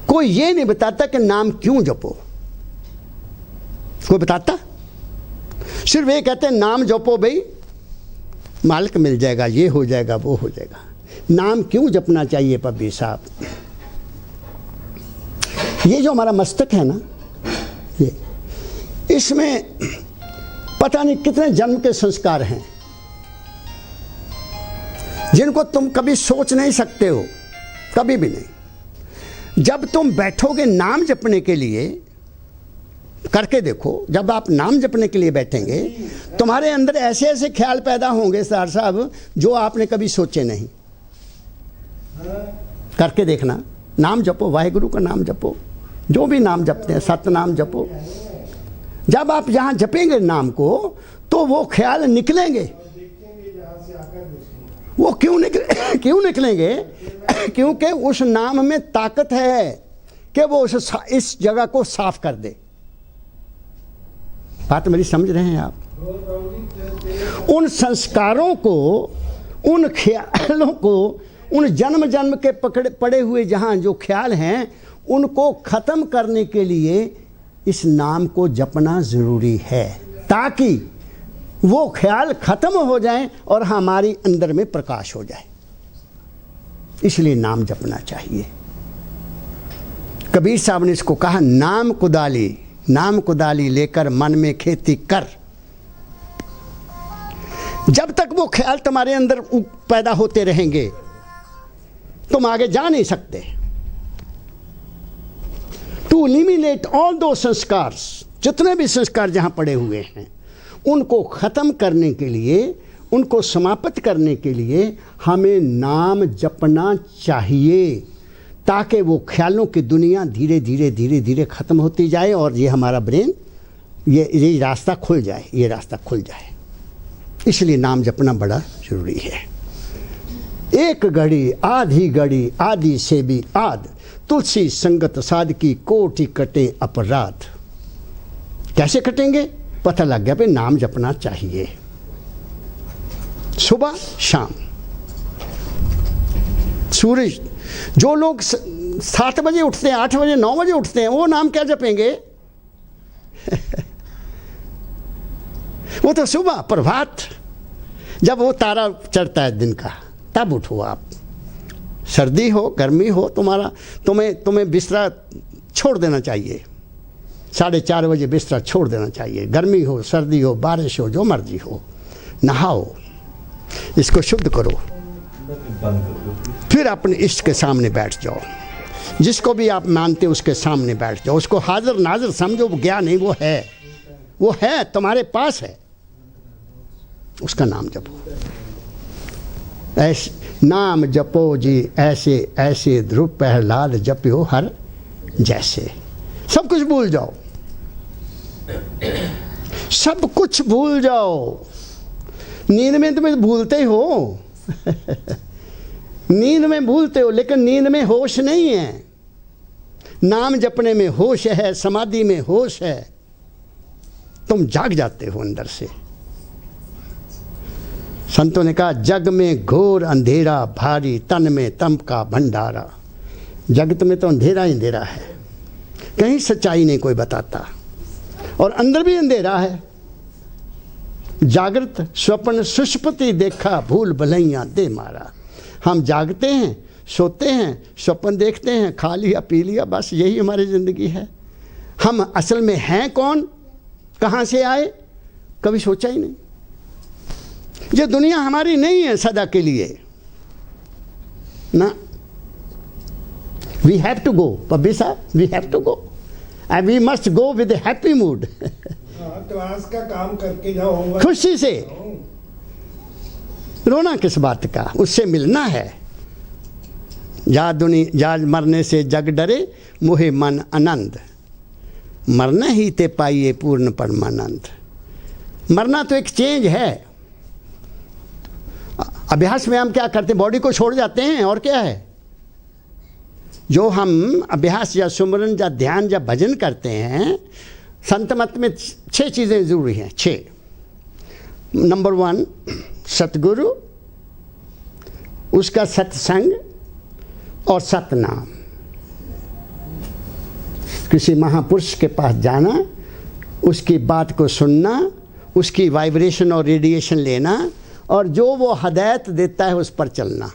कोई ये नहीं बताता कि नाम क्यों जपो, कोई बताता? सिर्फ ये कहते हैं नाम जपो भाई, मालिक मिल जाएगा, ये हो जाएगा, वो हो जाएगा। नाम क्यों जपना चाहिए पब्बी साहब? ये जो हमारा मस्तक है ना, ये इसमें पता नहीं कितने जन्म के संस्कार हैं जिनको तुम कभी सोच नहीं सकते हो, कभी भी नहीं। जब तुम बैठोगे नाम जपने के लिए करके देखो, जब आप नाम जपने के लिए बैठेंगे तुम्हारे अंदर ऐसे ऐसे ख्याल पैदा होंगे सरदार साहब जो आपने कभी सोचे नहीं। करके देखना, नाम जपो, वाहेगुरु का नाम जपो, जो भी नाम जपते हैं, सतनाम जपो। जब आप यहाँ जपेंगे नाम को तो वो ख्याल निकलेंगे। वो क्यों निकलेंगे? क्योंकि उस नाम में ताकत है कि वो इस जगह को साफ कर दे। बात मेरी समझ रहे हैं आप? उन संस्कारों को, उन ख्यालों को, उन जन्म जन्म के पड़े हुए जहाँ जो ख्याल हैं उनको ख़त्म करने के लिए इस नाम को जपना ज़रूरी है, ताकि वो ख्याल ख़त्म हो जाएं और हमारी अंदर में प्रकाश हो जाए। इसलिए नाम जपना चाहिए। कबीर साहब ने इसको कहा, नाम कुदाली, नाम कुदाली लेकर मन में खेती कर। जब तक वो ख्याल तुम्हारे अंदर पैदा होते रहेंगे तुम आगे जा नहीं सकते। टू एलिमिनेट ऑल दो संस्कार, जितने भी संस्कार जहां पड़े हुए हैं उनको ख़त्म करने के लिए, उनको समाप्त करने के लिए हमें नाम जपना चाहिए, ताकि वो ख्यालों की दुनिया धीरे धीरे धीरे धीरे ख़त्म होती जाए और ये हमारा ब्रेन ये रास्ता खुल जाए, ये रास्ता खुल जाए। इसलिए नाम जपना बड़ा ज़रूरी है। एक घड़ी आधी घड़ी आदि से भी आद, तुलसी संगत साध की कोटि कटे अपराध। कैसे कटेंगे? पता लग गया, पे नाम जपना चाहिए सुबह शाम। सूरज, जो लोग 7 बजे उठते हैं, 8 बजे 9 बजे उठते हैं, वो नाम क्या जपेंगे? वो तो सुबह प्रभात, जब वो तारा चढ़ता है दिन का, तब उठो आप। सर्दी हो गर्मी हो, तुम्हें बिस्तरा छोड़ देना चाहिए। 4:30 बजे बिस्तरा छोड़ देना चाहिए। गर्मी हो, सर्दी हो, बारिश हो, जो मर्जी हो, नहाओ, इसको शुद्ध करो, फिर अपने इष्ट के सामने बैठ जाओ। जिसको भी आप मानते हो उसके सामने बैठ जाओ, उसको हाजिर नाजिर समझो। वो गया नहीं, वो है तुम्हारे पास है, उसका नाम जपो। ऐसे नाम जपो जी ऐसे ऐसे, ध्रुव प्रहलाद जपियो हर जैसे। सब कुछ भूल जाओ, सब कुछ भूल जाओ। नींद में तुम्हें भूलते हो नींद में भूलते हो, लेकिन नींद में होश नहीं है। नाम जपने में होश है, समाधि में होश है। तुम जाग जाते हो अंदर से। संतों ने कहा, जग में घोर अंधेरा भारी, तन में तम का भंडारा। जगत में तो अंधेरा ही अंधेरा है, कहीं सच्चाई नहीं कोई बताता, और अंदर भी अंधेरा है। जागृत स्वप्न सुषुप्ति देखा, भूल भलैया दे मारा। हम जागते हैं, सोते हैं, स्वप्न देखते हैं, खा लिया पी लिया, बस यही हमारी ज़िंदगी है। हम असल में हैं कौन, कहाँ से आए, कभी सोचा ही नहीं। ये दुनिया हमारी नहीं है सदा के लिए ना। We have to go, Pabbi साहब, we have to go and we must go with a happy mood. Class का काम करके जाओ खुशी से। रोना किस बात का, उससे मिलना है। जा मरने से जग डरे, मोहे मन आनंद। मरना ही ते पाइए पूर्ण परमानंद। मरना तो एक चेंज है। अभ्यास में हम क्या करते हैं, बॉडी को छोड़ जाते हैं, और क्या है जो हम अभ्यास या सुमरन या ध्यान या भजन करते हैं। संत मत में 6 चीज़ें ज़रूरी हैं, 6। नंबर 1 सतगुरु, उसका सत्संग और सतनाम। किसी महापुरुष के पास जाना, उसकी बात को सुनना, उसकी वाइब्रेशन और रेडिएशन लेना, और जो वो हदायत देता है उस पर चलना।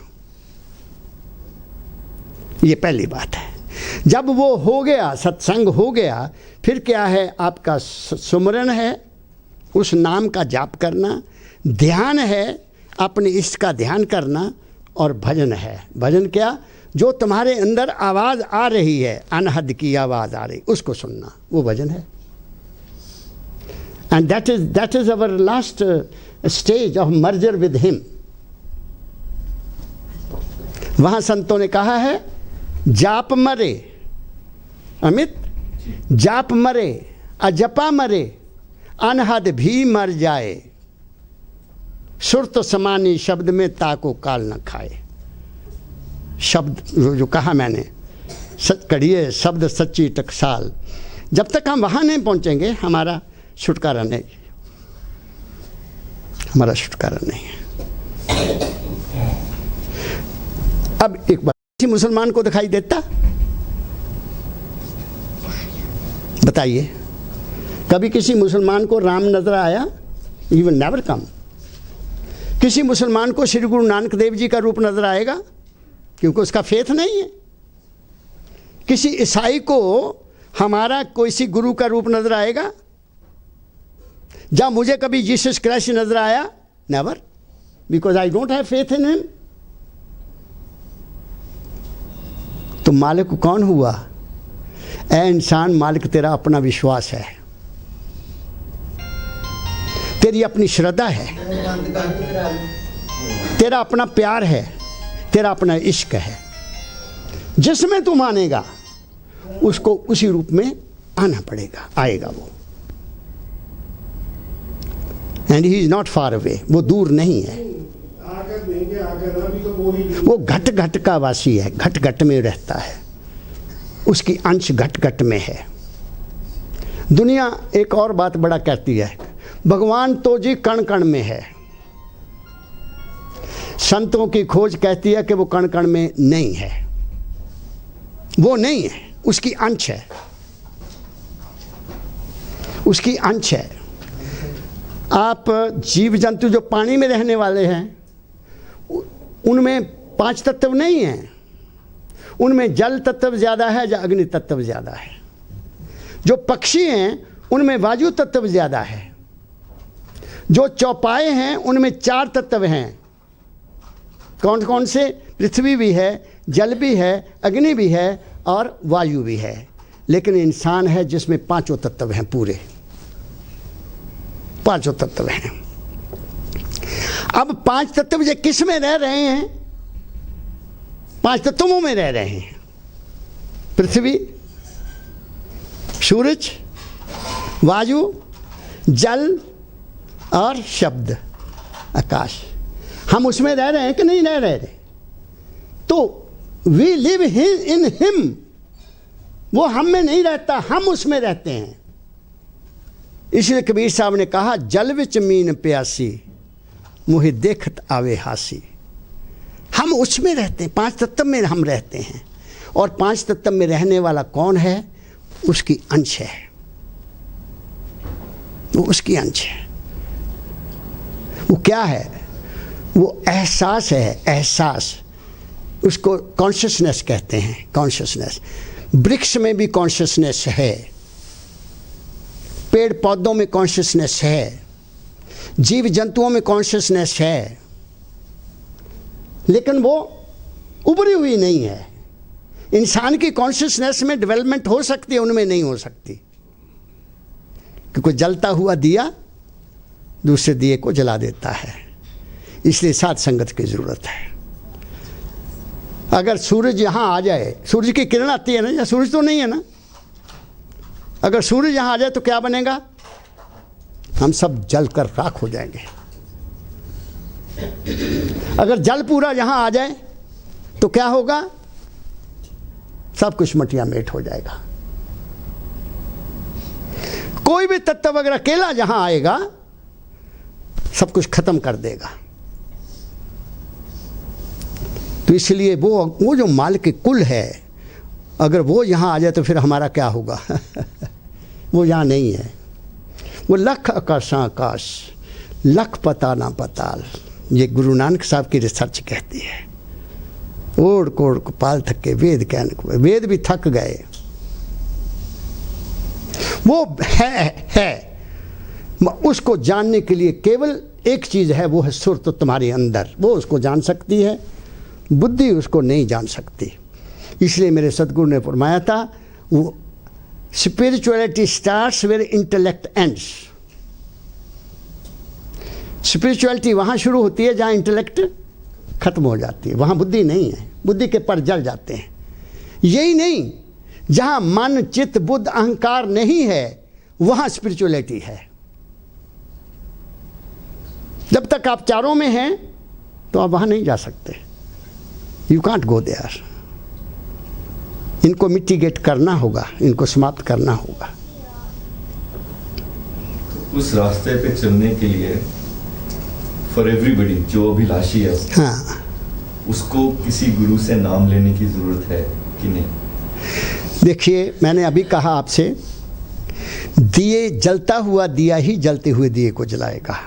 ये पहली बात है। जब वो हो गया, सत्संग हो गया, फिर क्या है, आपका सुमरन है, उस नाम का जाप करना, ध्यान है, अपने इष्ट का ध्यान करना, और भजन है। भजन क्या, जो तुम्हारे अंदर आवाज़ आ रही है, अनहद की आवाज़ आ रही, उसको सुनना, वो भजन है। And that is our last stage of merger with him. वहां संतों ने कहा है, जाप मरे अमित, जाप मरे अजपा मरे, अनहद भी मर जाए, सुरत समानी शब्द में ताको काल न खाए। शब्द जो कहा मैंने, सच कड़िए शब्द सच्ची टकसाल, जब तक हम वहां नहीं पहुंचेंगे हमारा छुटकारा नहीं, हमारा छुटकारा नहीं है। अब एक बार किसी मुसलमान को दिखाई देता, बताइए, कभी किसी मुसलमान को राम नजर आया? He will never come. किसी मुसलमान को श्री गुरु नानक देव जी का रूप नजर आएगा? क्योंकि उसका फेथ नहीं है। किसी ईसाई को हमारा किसी गुरु का रूप नजर आएगा? जब मुझे कभी जीसस क्राइस्ट नजर आया? Never, because I don't have faith in him. तो मालिक कौन हुआ? ऐ इंसान, मालिक तेरा अपना विश्वास है, तेरी अपनी श्रद्धा है, तेरा अपना प्यार है, तेरा अपना इश्क है। जिसमें तू मानेगा उसको उसी रूप में आना पड़ेगा, आएगा वो। And he is not far away, वो दूर नहीं है, आकर देंगे, आकर अभी तो वो ही वो घट घट का वासी है, घट घट में रहता है, उसकी अंश घट घट में है। दुनिया एक और बात बड़ा कहती है, भगवान तो जी कण कण में है। संतों की खोज कहती है कि वो कण कण में नहीं है, वो नहीं है, उसकी अंश है, उसकी अंश है। आप जीव जंतु जो पानी में रहने वाले हैं उनमें 5 तत्व नहीं हैं, उनमें जल तत्व ज़्यादा है या अग्नि तत्व ज़्यादा है। जो पक्षी हैं उनमें वायु तत्व ज़्यादा है। जो चौपाए हैं उनमें 4 तत्व हैं। कौन कौन से? पृथ्वी भी है, जल भी है, अग्नि भी है और वायु भी है। लेकिन इंसान है जिसमें 5 तत्व हैं, पूरे 5 तत्व हैं। अब 5 तत्व ये किस में रह रहे हैं? 5 तत्वों में रह रहे हैं। पृथ्वी, सूरज, वायु, जल और शब्द, आकाश। हम उसमें रह रहे हैं कि नहीं रह रहे? तो वी लिव इन हिम, वो हम में नहीं रहता, हम उसमें रहते हैं। इसलिए कबीर साहब ने कहा, जल विच मीन प्यासी, मुहे देखत आवे हासी। हम उसमें रहते हैं, 5 तत्व में हम रहते हैं। और 5 तत्व में रहने वाला कौन है? उसकी अंश है, वो उसकी अंश है। वो क्या है? वो एहसास है, एहसास। उसको कॉन्शियसनेस कहते हैं, कॉन्शियसनेस। वृक्ष में भी कॉन्शियसनेस है, पेड़ पौधों में कॉन्शियसनेस है, जीव जंतुओं में कॉन्शियसनेस है, लेकिन वो उभरी हुई नहीं है। इंसान की कॉन्शियसनेस में डेवलपमेंट हो सकती है, उनमें नहीं हो सकती, क्योंकि जलता हुआ दिया दूसरे दिए को जला देता है। इसलिए साथ संगत की ज़रूरत है। अगर सूरज यहाँ आ जाए, सूरज की किरण आती है ना, या सूरज तो नहीं है ना, अगर सूरज यहाँ आ जाए तो क्या बनेगा? हम सब जल कर राख हो जाएंगे। अगर जल पूरा यहाँ आ जाए तो क्या होगा? सब कुछ मटिया मेट हो जाएगा। कोई भी तत्व अगर अकेला जहां आएगा सब कुछ खत्म कर देगा। तो इसलिए वो जो माल के कुल है, अगर वो यहाँ आ जाए तो फिर हमारा क्या होगा? वो यहाँ नहीं है। वो लख आकाशां आकाश, लख पता ना पताल, ये गुरु नानक साहब की रिसर्च कहती है। ओढ़ कोड़ को पाल थके वेद कहने को, वेद भी थक गए। वो है उसको जानने के लिए केवल एक चीज़ है, वो है सुरत तुम्हारे अंदर। वो उसको जान सकती है, बुद्धि उसको नहीं जान सकती। इसलिए मेरे सदगुरु ने फरमाया था, वो spirituality starts where intellect ends. Spirituality वहाँ शुरू होती है जहाँ इंटेलेक्ट खत्म हो जाती है, वहाँ बुद्धि नहीं है, बुद्धि के पर जल जाते हैं। यही नहीं, जहाँ मन चित्त बुद्ध अहंकार नहीं है वहाँ स्पिरिचुअलिटी है। जब तक आप चारों में हैं तो आप वहाँ नहीं जा सकते। You can't go there. इनको मिटिगेट करना होगा, इनको समाप्त करना होगा। उस रास्ते पे चलने के लिए फॉर एवरीबडी जो अभिलाषी है, हाँ, उसको किसी गुरु से नाम लेने की जरूरत है कि नहीं? देखिए, मैंने अभी कहा आपसे, दिए जलता हुआ दिया ही जलते हुए दिए को जलाएगा।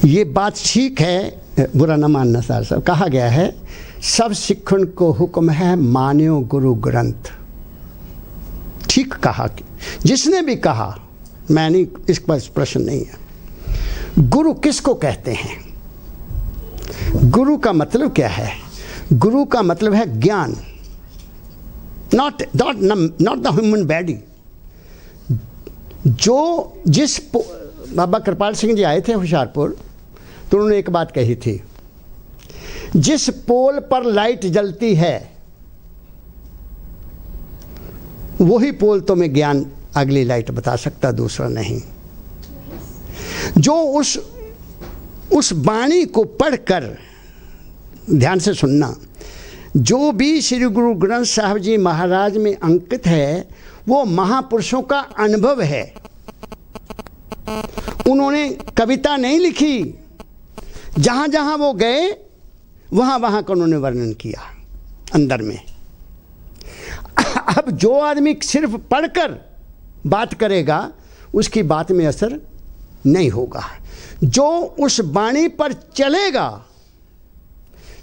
ये बात ठीक है, बुरा न मानना सार साहब। कहा गया है सब सिखन को हुक्म है मान्यो गुरु ग्रंथ। ठीक कहा, कि जिसने भी कहा, मैं नहीं, इस पर प्रश्न नहीं है। गुरु किसको कहते हैं? गुरु का मतलब क्या है? गुरु का मतलब है ज्ञान, नॉट द ह्यूमन बॉडी। जिस बाबा कृपाल सिंह जी आए थे होशियारपुर, तो उन्होंने एक बात कही थी, जिस पोल पर लाइट जलती है वही पोल तुम्हें ज्ञान अगली लाइट बता सकता, दूसरा नहीं। जो उस वाणी को पढ़कर, ध्यान से सुनना, जो भी श्री गुरु ग्रंथ साहब जी महाराज में अंकित है वो महापुरुषों का अनुभव है। उन्होंने कविता नहीं लिखी, जहाँ जहाँ वो गए वहाँ वहाँ का उन्होंने वर्णन किया अंदर में। अब जो आदमी सिर्फ पढ़कर बात करेगा उसकी बात में असर नहीं होगा। जो उस वाणी पर चलेगा,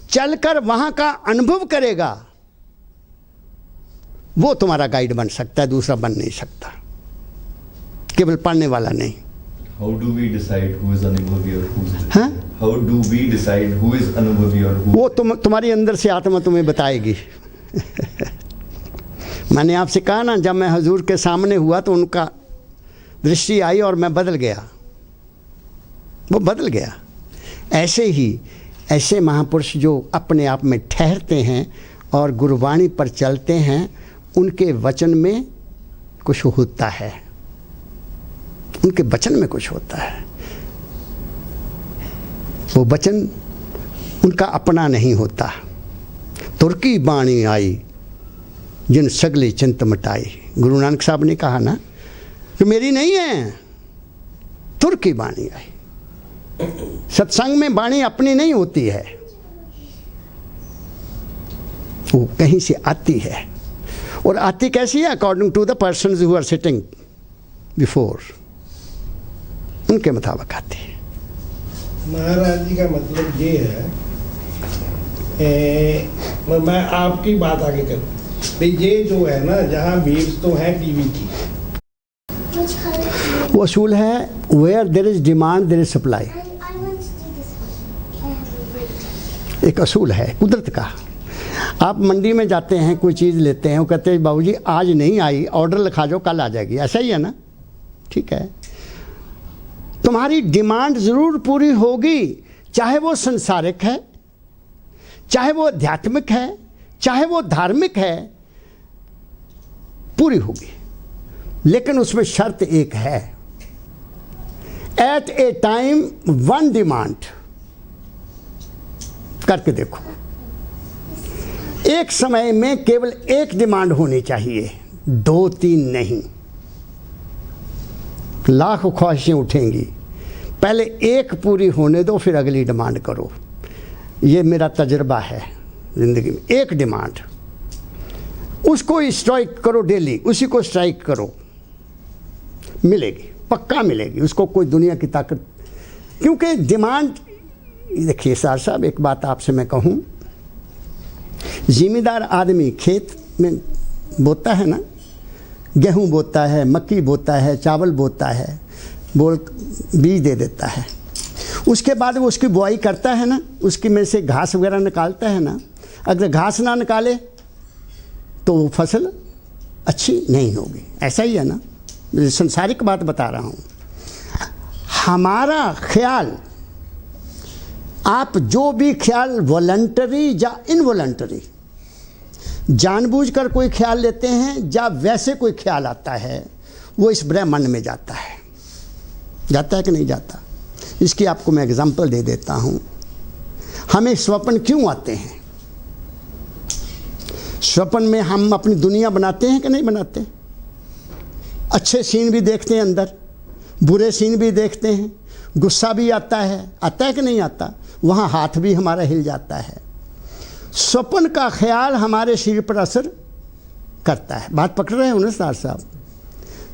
चलकर वहाँ का अनुभव करेगा, वो तुम्हारा गाइड बन सकता है, दूसरा बन नहीं सकता, केवल पढ़ने वाला नहीं। How do we decide who is अनुभवी और who is? हाँ? How do we decide who is अनुभवी और who? वो तुम्हारी अंदर से आत्मा तुम्हें बताएगी। मैंने आपसे कहा ना, जब मैं हजूर के सामने हुआ तो उनका दृष्टि आई और मैं बदल गया, वो बदल गया। ऐसे ही ऐसे महापुरुष जो अपने आप में ठहरते हैं और गुरुवाणी पर चलते हैं, उनके वचन में कुछ होता है, उनके वचन में कुछ होता है। वो वचन उनका अपना नहीं होता। तुर्की बाणी आई जिन सगली चिंत मिटाई। गुरु नानक साहब ने कहा ना कि मेरी नहीं है, तुर्की बाणी आई। सत्संग में बाणी अपनी नहीं होती है, वो कहीं से आती है। और आती कैसी है? According to the persons who are sitting before, उनके मुताबिक आती है। महाराज जी का मतलब ये है, मैं आपकी बात आगे करूँ, ये जो है ना, जहाँ वेव्स तो है टीवी की, वो असूल है, where there is demand there is supply. एक असूल है कुदरत का। आप मंडी में जाते हैं, कोई चीज़ लेते हैं, वो कहते हैं बाबूजी आज नहीं आई, ऑर्डर लिखा जाओ, कल आ जाएगी। ऐसा ही है ना? ठीक है, तुम्हारी डिमांड ज़रूर पूरी होगी, चाहे वो संसारिक है, चाहे वो आध्यात्मिक है, चाहे वो धार्मिक है, पूरी होगी। लेकिन उसमें शर्त एक है, at a time one demand. करके देखो, एक समय में केवल एक डिमांड होनी चाहिए, 2-3 नहीं। लाख ख्वाहिशें उठेंगी, पहले एक पूरी होने दो, फिर अगली डिमांड करो। ये मेरा तजुर्बा है ज़िंदगी में। एक डिमांड, उसको स्ट्राइक करो डेली, उसी को स्ट्राइक करो, मिलेगी, पक्का मिलेगी उसको, कोई दुनिया की ताकत। क्योंकि डिमांड, देखिए सार साहब, एक बात आपसे मैं कहूँ, ज़िम्मेदार आदमी खेत में बोता है ना, गेहूँ बोता है, मक्की बोता है, चावल बोता है, बीज दे देता है। उसके बाद वो उसकी बुआई करता है ना, उसकी में से घास वगैरह निकालता है ना। अगर घास ना निकाले तो वो फसल अच्छी नहीं होगी। ऐसा ही है ना, संसारिक बात बता रहा हूँ। हमारा ख्याल, आप जो भी ख्याल वॉलंटरी या इनवॉलंटरी जानबूझकर कोई ख्याल लेते हैं या वैसे कोई ख्याल आता है, वो इस ब्रह्मांड में जाता है कि नहीं जाता। इसकी आपको मैं एग्जांपल दे देता हूँ। हमें स्वप्न क्यों आते हैं? स्वप्न में हम अपनी दुनिया बनाते हैं कि नहीं बनाते? अच्छे सीन भी देखते हैं अंदर, बुरे सीन भी देखते हैं, गुस्सा भी आता है कि नहीं आता? वहाँ हाथ भी हमारा हिल जाता है। स्वप्न का ख्याल हमारे शरीर पर असर करता है। बात पकड़ रहे हैं उन्नत साहब?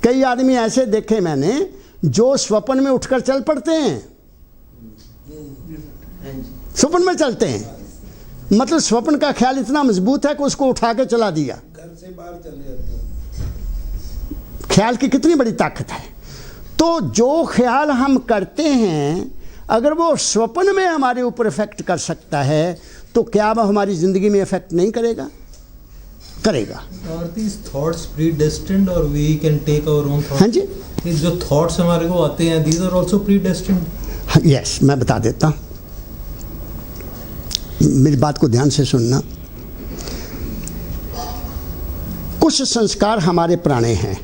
कई आदमी ऐसे देखे मैंने जो स्वप्न में उठकर चल पड़ते हैं, स्वप्न में चलते हैं, मतलब स्वप्न का ख्याल इतना मजबूत है कि उसको उठा के चला दिया, घर से बाहर चले जाते हैं। ख्याल की कितनी बड़ी ताकत है। तो जो ख्याल हम करते हैं, अगर वो स्वप्न में हमारे ऊपर इफेक्ट कर सकता है, तो क्या वह हमारी ज़िंदगी में इफेक्ट नहीं करेगा? करेगा। Are these thoughts predestined or we can take our own thoughts? हाँ जी, ये जो thoughts हमारे को आते हैं, these are also predestined? Yes, मैं बता देता हूँ, मेरी बात को ध्यान से सुनना। कुछ संस्कार हमारे पुराने हैं,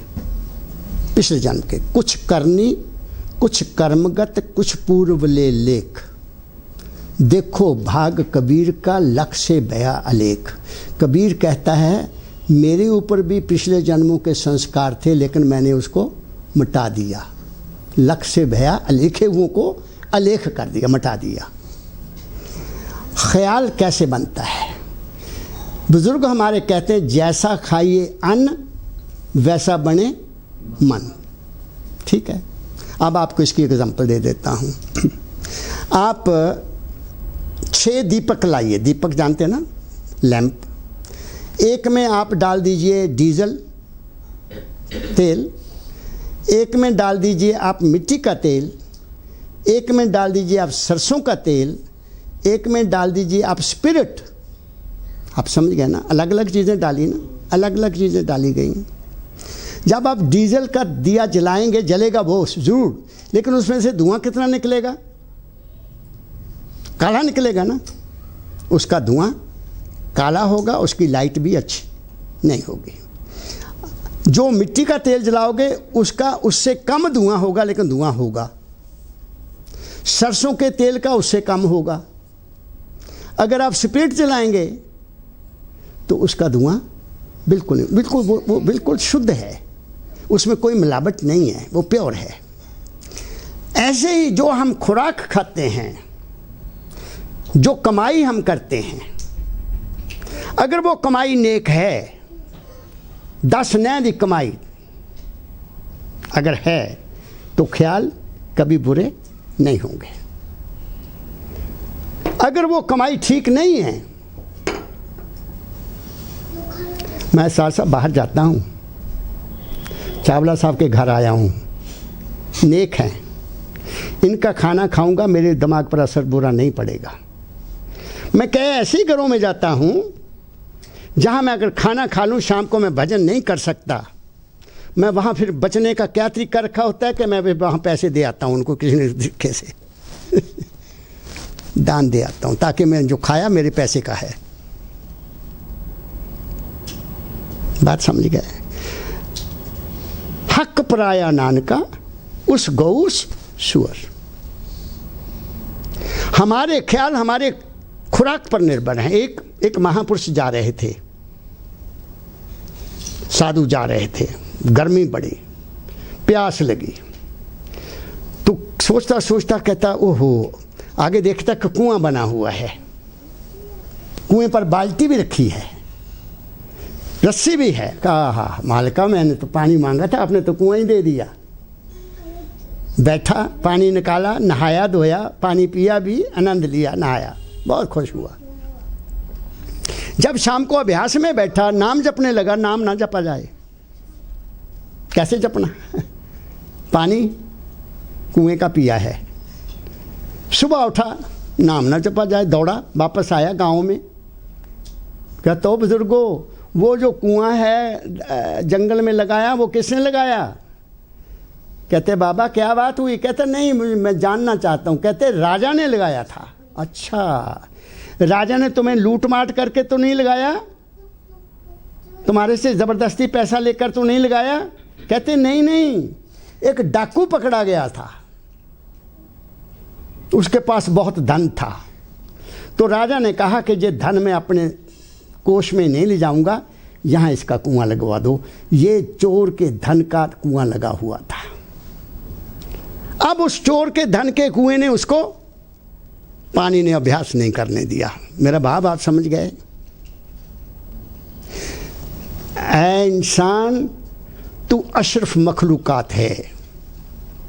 पिछले जन्म के, कुछ करनी, कुछ कर्मगत, कुछ पूर्व ले लेख। देखो भाग कबीर का, लख से भया अलेख। कबीर कहता है मेरे ऊपर भी पिछले जन्मों के संस्कार थे, लेकिन मैंने उसको मिटा दिया। लख से भया अलेखे हुओं को अलेख कर दिया, मिटा दिया। ख्याल कैसे बनता है? बुजुर्ग हमारे कहते हैं जैसा खाइए अन्न वैसा बने मन। ठीक है, अब आपको इसकी एग्जांपल दे देता हूँ। आप 6 दीपक लाइए, दीपक जानते हैं ना, लैंप। एक में आप डाल दीजिए डीजल तेल, एक में डाल दीजिए आप मिट्टी का तेल, एक में डाल दीजिए आप सरसों का तेल, एक में डाल दीजिए आप स्पिरिट। आप समझ गए ना? अलग अलग चीज़ें डाली ना, अलग अलग चीज़ें डाली गई हैं। जब आप डीजल का दिया जलाएंगे, जलेगा वो ज़रूर, लेकिन उसमें से धुआं कितना निकलेगा? काला निकलेगा ना। उसका धुआं काला होगा, उसकी लाइट भी अच्छी नहीं होगी। जो मिट्टी का तेल जलाओगे उसका उससे कम धुआं होगा, लेकिन धुआं होगा। सरसों के तेल का उससे कम होगा। अगर आप स्पिरिट जलाएंगे तो उसका धुआं बिल्कुल नहीं, बिल्कुल वो बिल्कुल शुद्ध है, उसमें कोई मिलावट नहीं है, वो प्योर है। ऐसे ही जो हम खुराक खाते हैं, जो कमाई हम करते हैं, अगर वो कमाई नेक है, 10 नैन की कमाई अगर है, तो ख्याल कभी बुरे नहीं होंगे। अगर वो कमाई ठीक नहीं है, मैं साथ बाहर जाता हूँ, चावला साहब के घर आया हूँ, नेक हैं, इनका खाना खाऊंगा, मेरे दिमाग पर असर बुरा नहीं पड़ेगा। मैं कई ऐसे घरों में जाता हूँ जहाँ मैं अगर खाना खा लूँ, शाम को मैं भजन नहीं कर सकता, मैं वहाँ फिर बचने का क्या तरीका रखा होता है कि मैं वहाँ पैसे दे आता हूँ उनको, किसी न तरीके से दान दे आता हूँ, ताकि मैं जो खाया मेरे पैसे का है। बात समझ गए? हक पराया नानका उस गौस सुअर। हमारे ख्याल हमारे खुराक पर निर्भर हैं। एक महापुरुष जा रहे थे, साधु जा रहे थे, गर्मी बड़ी, प्यास लगी, तो सोचता सोचता कहता ओहो, आगे देखता कि कुआं बना हुआ है, कुएं पर बाल्टी भी रखी है, रस्सी भी है। कहा हाँ मालिका, मैंने तो पानी मांगा था, आपने तो कुआं ही दे दिया। बैठा, पानी निकाला, नहाया धोया, पानी पिया भी, आनंद लिया, नहाया, बहुत खुश हुआ। जब शाम को अभ्यास में बैठा, नाम जपने लगा, नाम ना जपा जाए, कैसे जपना? पानी कुएं का पिया है। सुबह उठा, नाम ना जपा जाए, दौड़ा, वापस आया गांव में। क्या तो बुजुर्गों, वो जो कुआं है जंगल में लगाया, वो किसने लगाया? कहते बाबा क्या बात हुई? कहते नहीं मैं जानना चाहता हूँ। कहते राजा ने लगाया था। अच्छा, राजा ने तुम्हें लूट माट करके तो नहीं लगाया? तुम्हारे से ज़बरदस्ती पैसा लेकर तो नहीं लगाया? कहते नहीं नहीं, एक डाकू पकड़ा गया था, उसके पास बहुत धन था। तो राजा ने कहा कि ये धन मैं अपने कोष में नहीं ले जाऊंगा, यहाँ इसका कुआं लगवा दो। ये चोर के धन का कुआं लगा हुआ था। अब उस चोर के धन के कुएं ने उसको पानी ने अभ्यास नहीं करने दिया। मेरा भाव आप समझ गए? ऐ इंसान, तू अशरफ मखलूकात है।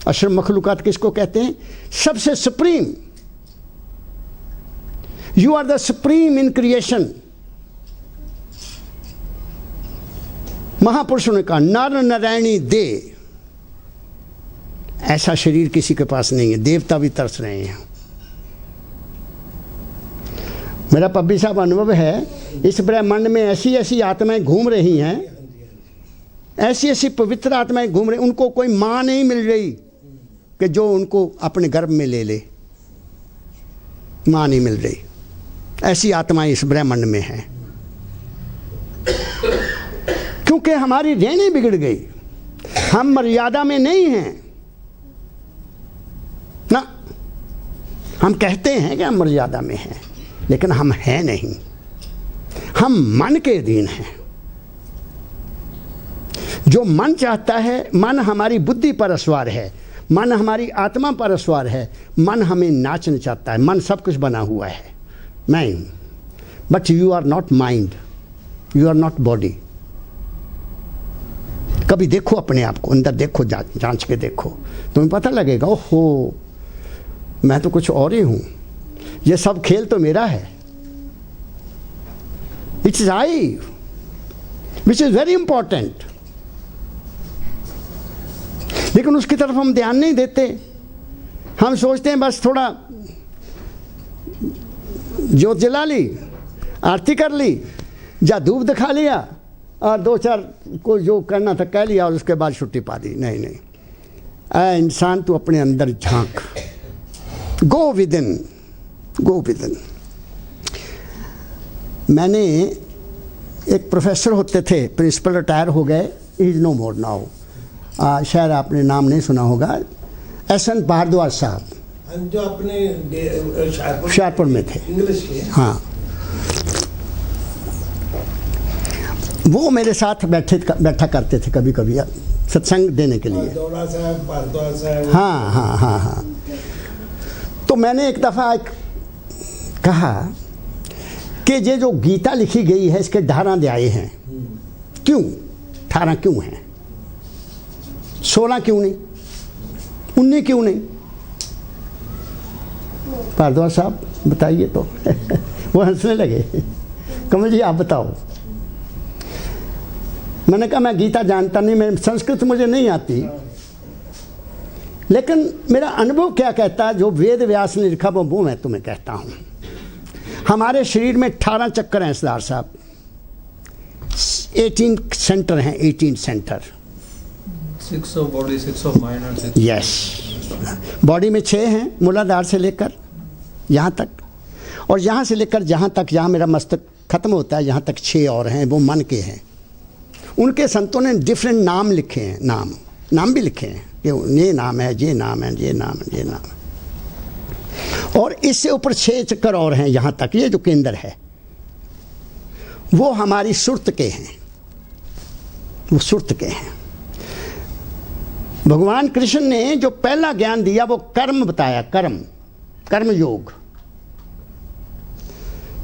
अशरफ मखलूकात किसको कहते हैं? सबसे supreme. You are the supreme in creation. महापुरुषों ने कहा नर नारायणी दे। ऐसा शरीर किसी के पास नहीं है। देवता भी तरस रहे हैं। मेरा पब्बी साहब अनुभव है, इस ब्रह्मांड में ऐसी ऐसी आत्माएं घूम रही हैं, ऐसी ऐसी पवित्र आत्माएं घूम रही, उनको कोई माँ नहीं मिल रही कि जो उनको अपने गर्भ में ले ले। माँ नहीं मिल रही। ऐसी आत्माएं इस ब्रह्मांड में हैं, क्योंकि हमारी रहनी बिगड़ गई। हम मर्यादा में नहीं हैं ना। हम कहते हैं कि हम मर्यादा में हैं, लेकिन हम हैं नहीं। हम मन के अधीन हैं। जो मन चाहता है, मन हमारी बुद्धि पर असवार है, मन हमारी आत्मा पर असवार है। मन हमें नाचना चाहता है। मन सब कुछ बना हुआ है, मैं हूं। But you are not mind, you are not body. कभी देखो अपने आप को, अंदर देखो, जांच के देखो, तुम्हें पता लगेगा ओहो मैं तो कुछ और ही हूं। ये सब खेल तो मेरा है। It's I which is very important. लेकिन उसकी तरफ हम ध्यान नहीं देते। हम सोचते हैं बस थोड़ा जोत जला ली, आरती कर ली, या धूप दिखा लिया और दो चार को जो करना था कह लिया और उसके बाद छुट्टी पा दी। नहीं नहीं, ऐ इंसान तू अपने अंदर झांक। Go with in, go with in. मैंने एक प्रोफेसर होते थे, प्रिंसिपल रिटायर हो गए, इज नो मोर नाउ। शायद आपने नाम नहीं सुना होगा, एस.एन. भारद्वाज साहब, जो अपने शाहपुर में थे, इंग्लिश के। हाँ, वो मेरे साथ बैठा करते थे कभी कभी सत्संग देने के लिए। भारद्वाज साहब। हाँ हाँ हाँ हाँ। तो मैंने एक दफ़ा कहा कि ये जो गीता लिखी गई है इसके 18 अध्याय हैं, क्यों 18 क्यों हैं? 16 क्यों नहीं? 19 क्यों नहीं? भारद्वाज साहब बताइए तो। वो हंसने लगे। कमल जी आप बताओ। मैंने कहा मैं गीता जानता नहीं, मैं संस्कृत मुझे नहीं आती, लेकिन मेरा अनुभव क्या कहता है, जो वेद व्यास ने लिखा वो मैं तुम्हें कहता हूँ। हमारे शरीर में 18 चक्कर हैं सरदार साहब, 18 सेंटर हैं, 18 centre. 6 of body, 6 of mind and 6 yes. Body में 6 हैं, मूलाधार से लेकर यहाँ तक, और यहाँ से लेकर जहाँ तक, जहाँ मेरा मस्तक खत्म होता है यहाँ तक 6 और हैं, वो मन के हैं। उनके संतों ने डिफरेंट नाम लिखे हैं, नाम भी लिखे हैं कि ये नाम है, ये नाम है, ये नाम है, ये नाम है। और इससे ऊपर 6 चक्कर और हैं यहाँ तक। ये जो केंद्र है वो हमारी सुरत के हैं, वो सुरत के हैं। भगवान कृष्ण ने जो पहला ज्ञान दिया वो कर्म बताया, कर्म योग।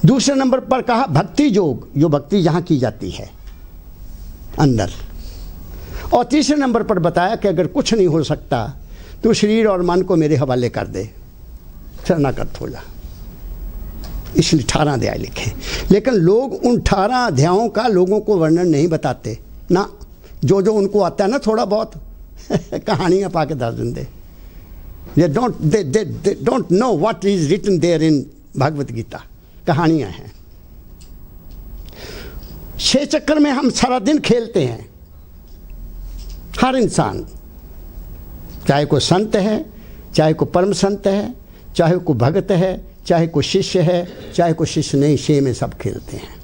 दूसरे नंबर पर कहा भक्ति योग, जो भक्ति यहाँ की जाती है अंदर। और तीसरे नंबर पर बताया कि अगर कुछ नहीं हो सकता तो शरीर और मन को मेरे हवाले कर दे, शरणागत हो जा। इसलिए 18 अध्याय लिखे। लेकिन लोग उन 18 अध्यायों का लोगों को वर्णन नहीं बताते ना। जो उनको आता है ना थोड़ा बहुत कहानियाँ पा के दस देंगे। they don't know what is written there in Bhagavad Gita. कहानियाँ हैं। 6 चक्कर में हम सारा दिन खेलते हैं, हर इंसान। चाहे कोई संत है, चाहे कोई परम संत है, चाहे कोई भगत है, चाहे कोई शिष्य है, चाहे कोई शिष्य नहीं, सेम में सब खेलते हैं।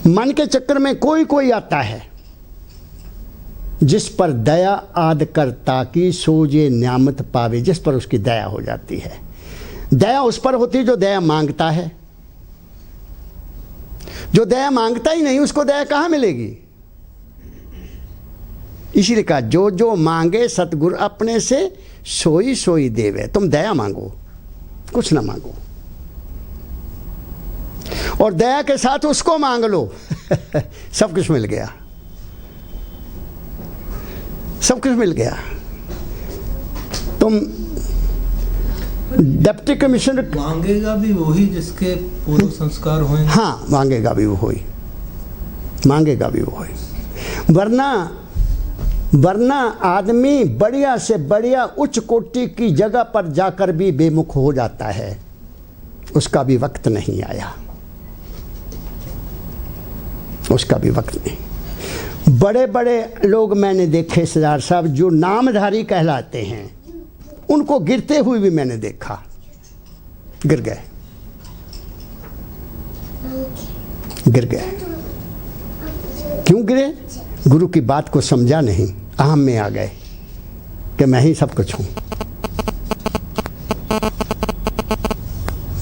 मन के चक्कर में कोई कोई आता है, जिस पर दया आद करता की सोजे न्यामत पावे, जिस पर उसकी दया हो जाती है। दया उस पर होती है जो दया मांगता है। जो दया मांगता ही नहीं, उसको दया कहाँ मिलेगी? इसीलिए कहा जो जो मांगे सतगुरु अपने से सोई सोई देवे। तुम दया मांगो, कुछ ना मांगो, और दया के साथ उसको मांग लो सब कुछ मिल गया, सब कुछ मिल गया। तुम डिप्टी कमिश्नर मांगेगा भी वही जिसके पूर्व संस्कार होंगे। हाँ, मांगेगा भी वो ही, मांगेगा भी वो ही। वरना आदमी बढ़िया से बढ़िया उच्च कोटि की जगह पर जाकर भी बेमुख हो जाता है, उसका भी वक्त नहीं आया, उसका भी वक्त नहीं। बड़े बड़े लोग मैंने देखे सरदार साहब, जो नामधारी कहलाते हैं, उनको गिरते हुए भी मैंने देखा, गिर गए, गिर गए। क्यों गिरे? गुरु की बात को समझा नहीं, अहम में आ गए कि मैं ही सब कुछ हूं,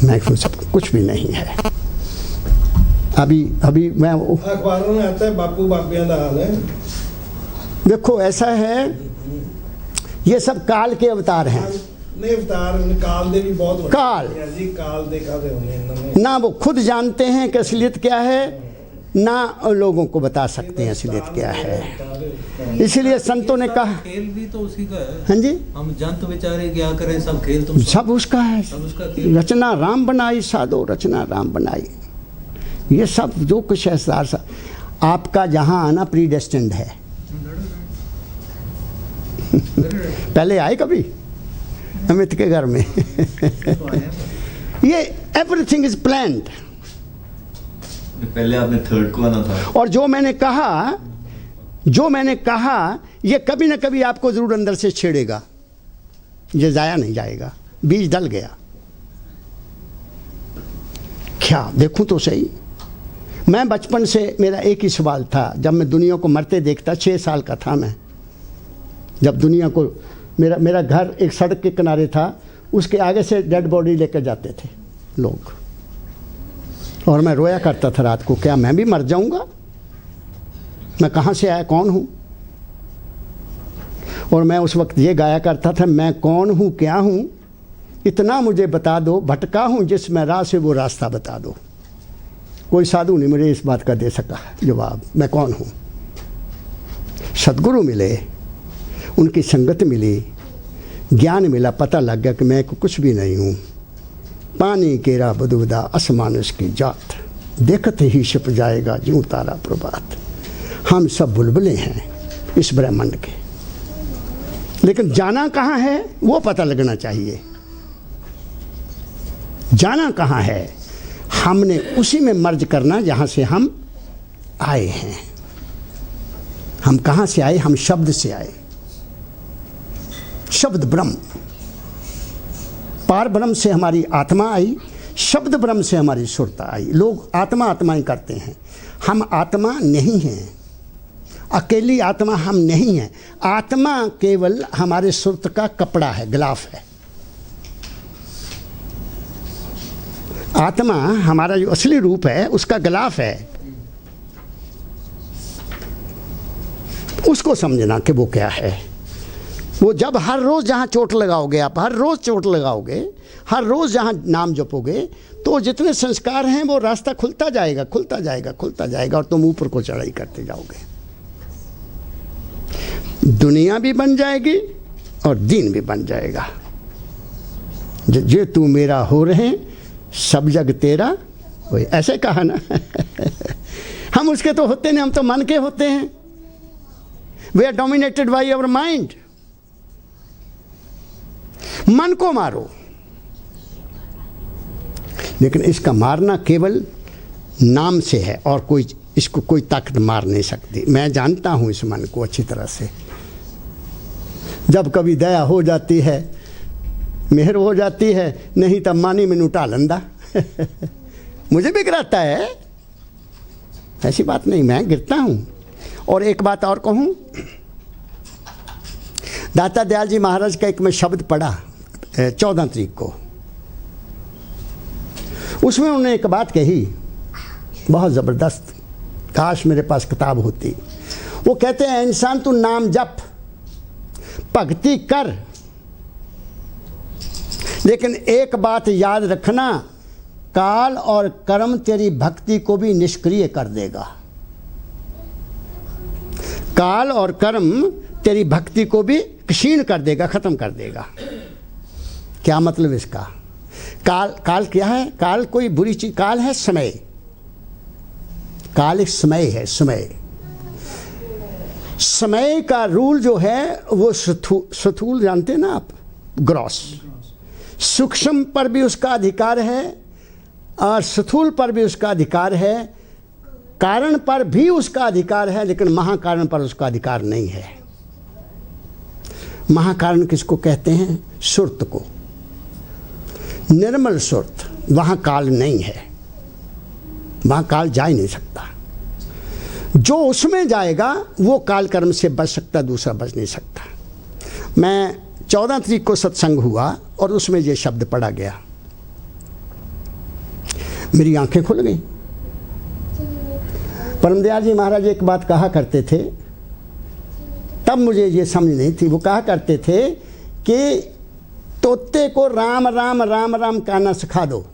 मैं सब कुछ भी नहीं है। अभी मैं अखबारों में आता है बापू बापियां दा हाल है। देखो ऐसा है, ये सब काल के अवतार हैं। नहीं, अवतार काल दे भी बहुत काल जी, काल देखा दे उन्हें ना, वो खुद जानते हैं कि असलियत क्या है, ना लोगों को बता सकते हैं असलियत क्या है। इसलिए संतों ने कहा, खेल भी तो उसी का है। हाँ जी, हम जंत बेचारे क्या करें, सब खेल तुम सब उसका है। सब उसका खेल। रचना राम बनाई साधो, रचना राम बनाई, ये सब जो कुछ है सार सा, आपका जहां आना प्रीडेस्टिन्ड है। पहले आए कभी अमित के घर में ये एवरीथिंग इज प्लान्ड। पहले आपने थर्ड को आना था। और जो मैंने कहा ये कभी ना कभी आपको जरूर अंदर से छेड़ेगा, ये जाया नहीं जाएगा, बीज डल गया। क्या देखूं तो सही, मैं बचपन से मेरा एक ही सवाल था, जब मैं दुनिया को मरते देखता, 6 साल का था मैं, जब दुनिया को, मेरा घर एक सड़क के किनारे था, उसके आगे से डेड बॉडी लेकर जाते थे लोग, और मैं रोया करता था रात को, क्या मैं भी मर जाऊंगा? मैं कहाँ से आया, कौन हूँ? और मैं उस वक्त ये गाया करता था, मैं कौन हूँ, क्या हूँ, इतना मुझे बता दो, भटका हूँ जिस मैं राह से वो रास्ता बता दो। कोई साधु नहीं मुझे इस बात का दे सका जवाब, मैं कौन हूँ। सदगुरु मिले, उनकी संगत मिली, ज्ञान मिला, पता लग गया कि मैं कुछ भी नहीं हूँ। पानी केरा बदुदा असमानुष की जात, देखते ही छिप जाएगा ज्यों तारा प्रभात। हम सब बुलबुलें हैं इस ब्रह्मांड के, लेकिन जाना कहाँ है वो पता लगना चाहिए। जाना कहाँ है, हमने उसी में मर्ज करना जहाँ से हम आए हैं। हम कहाँ से आए? हम शब्द से आए, शब्द ब्रह्म। पार ब्रह्म से हमारी आत्मा आई, शब्द ब्रह्म से हमारी सुरता आई। लोग आत्मा आत्मा ही करते हैं, हम आत्मा नहीं हैं, अकेली आत्मा हम नहीं हैं। आत्मा केवल हमारे सुरत का कपड़ा है, गिलाफ है। आत्मा हमारा जो असली रूप है उसका गिलाफ है, उसको समझना कि वो क्या है। वो जब हर रोज़ जहाँ चोट लगाओगे, आप हर रोज़ चोट लगाओगे, हर रोज़ जहाँ नाम जपोगे, तो जितने संस्कार हैं वो रास्ता खुलता जाएगा, खुलता जाएगा, खुलता जाएगा, और तुम ऊपर को चढ़ाई करते जाओगे। दुनिया भी बन जाएगी और दीन भी बन जाएगा। जे तू मेरा हो रहे सब जग तेरा, वही ऐसे कहा ना हम उसके तो होते नहीं, हम तो मन के होते हैं। We are dominated by our mind. मन को मारो, लेकिन इसका मारना केवल नाम से है, और कोई इसको कोई ताकत मार नहीं सकती। मैं जानता हूं इस मन को अच्छी तरह से। जब कभी दया हो जाती है, मेहर हो जाती है, नहीं तब मानी मैनू ढालन दा मुझे भी गिराता है, ऐसी बात नहीं, मैं गिरता हूँ। और एक बात और कहूँ, दाता दयाल जी महाराज का एक मैं शब्द पढ़ा 14 तारीख को, उसमें उन्होंने एक बात कही बहुत ज़बरदस्त, काश मेरे पास किताब होती। वो कहते हैं, इंसान तू नाम जप, भक्ति कर, लेकिन एक बात याद रखना, काल और कर्म तेरी भक्ति को भी निष्क्रिय कर देगा। काल और कर्म तेरी भक्ति को भी क्षीण कर देगा, खत्म कर देगा। क्या मतलब इसका? काल क्या है? काल कोई बुरी चीज, काल है समय, काल एक समय है, समय का रूल जो है वो स्थूल जानते हैं ना आप, ग्रॉस, सूक्ष्म पर भी उसका अधिकार है और स्थूल पर भी उसका अधिकार है, कारण पर भी उसका अधिकार है, लेकिन महाकारण पर उसका अधिकार नहीं है। महाकारण किसको कहते हैं? सुरत को, निर्मल सुरत, वहाँ काल नहीं है, वहाँ काल जा ही नहीं सकता। जो उसमें जाएगा वो काल कर्म से बच सकता, दूसरा बच नहीं सकता। मैं 14 तारीख को सत्संग हुआ और उसमें ये शब्द पढ़ा गया, मेरी आंखें खुल गई। परमदयाल जी महाराज एक बात कहा करते थे, तब मुझे ये समझ नहीं थी। वो कहा करते थे कि तोते को राम राम राम राम कहना सिखा दो,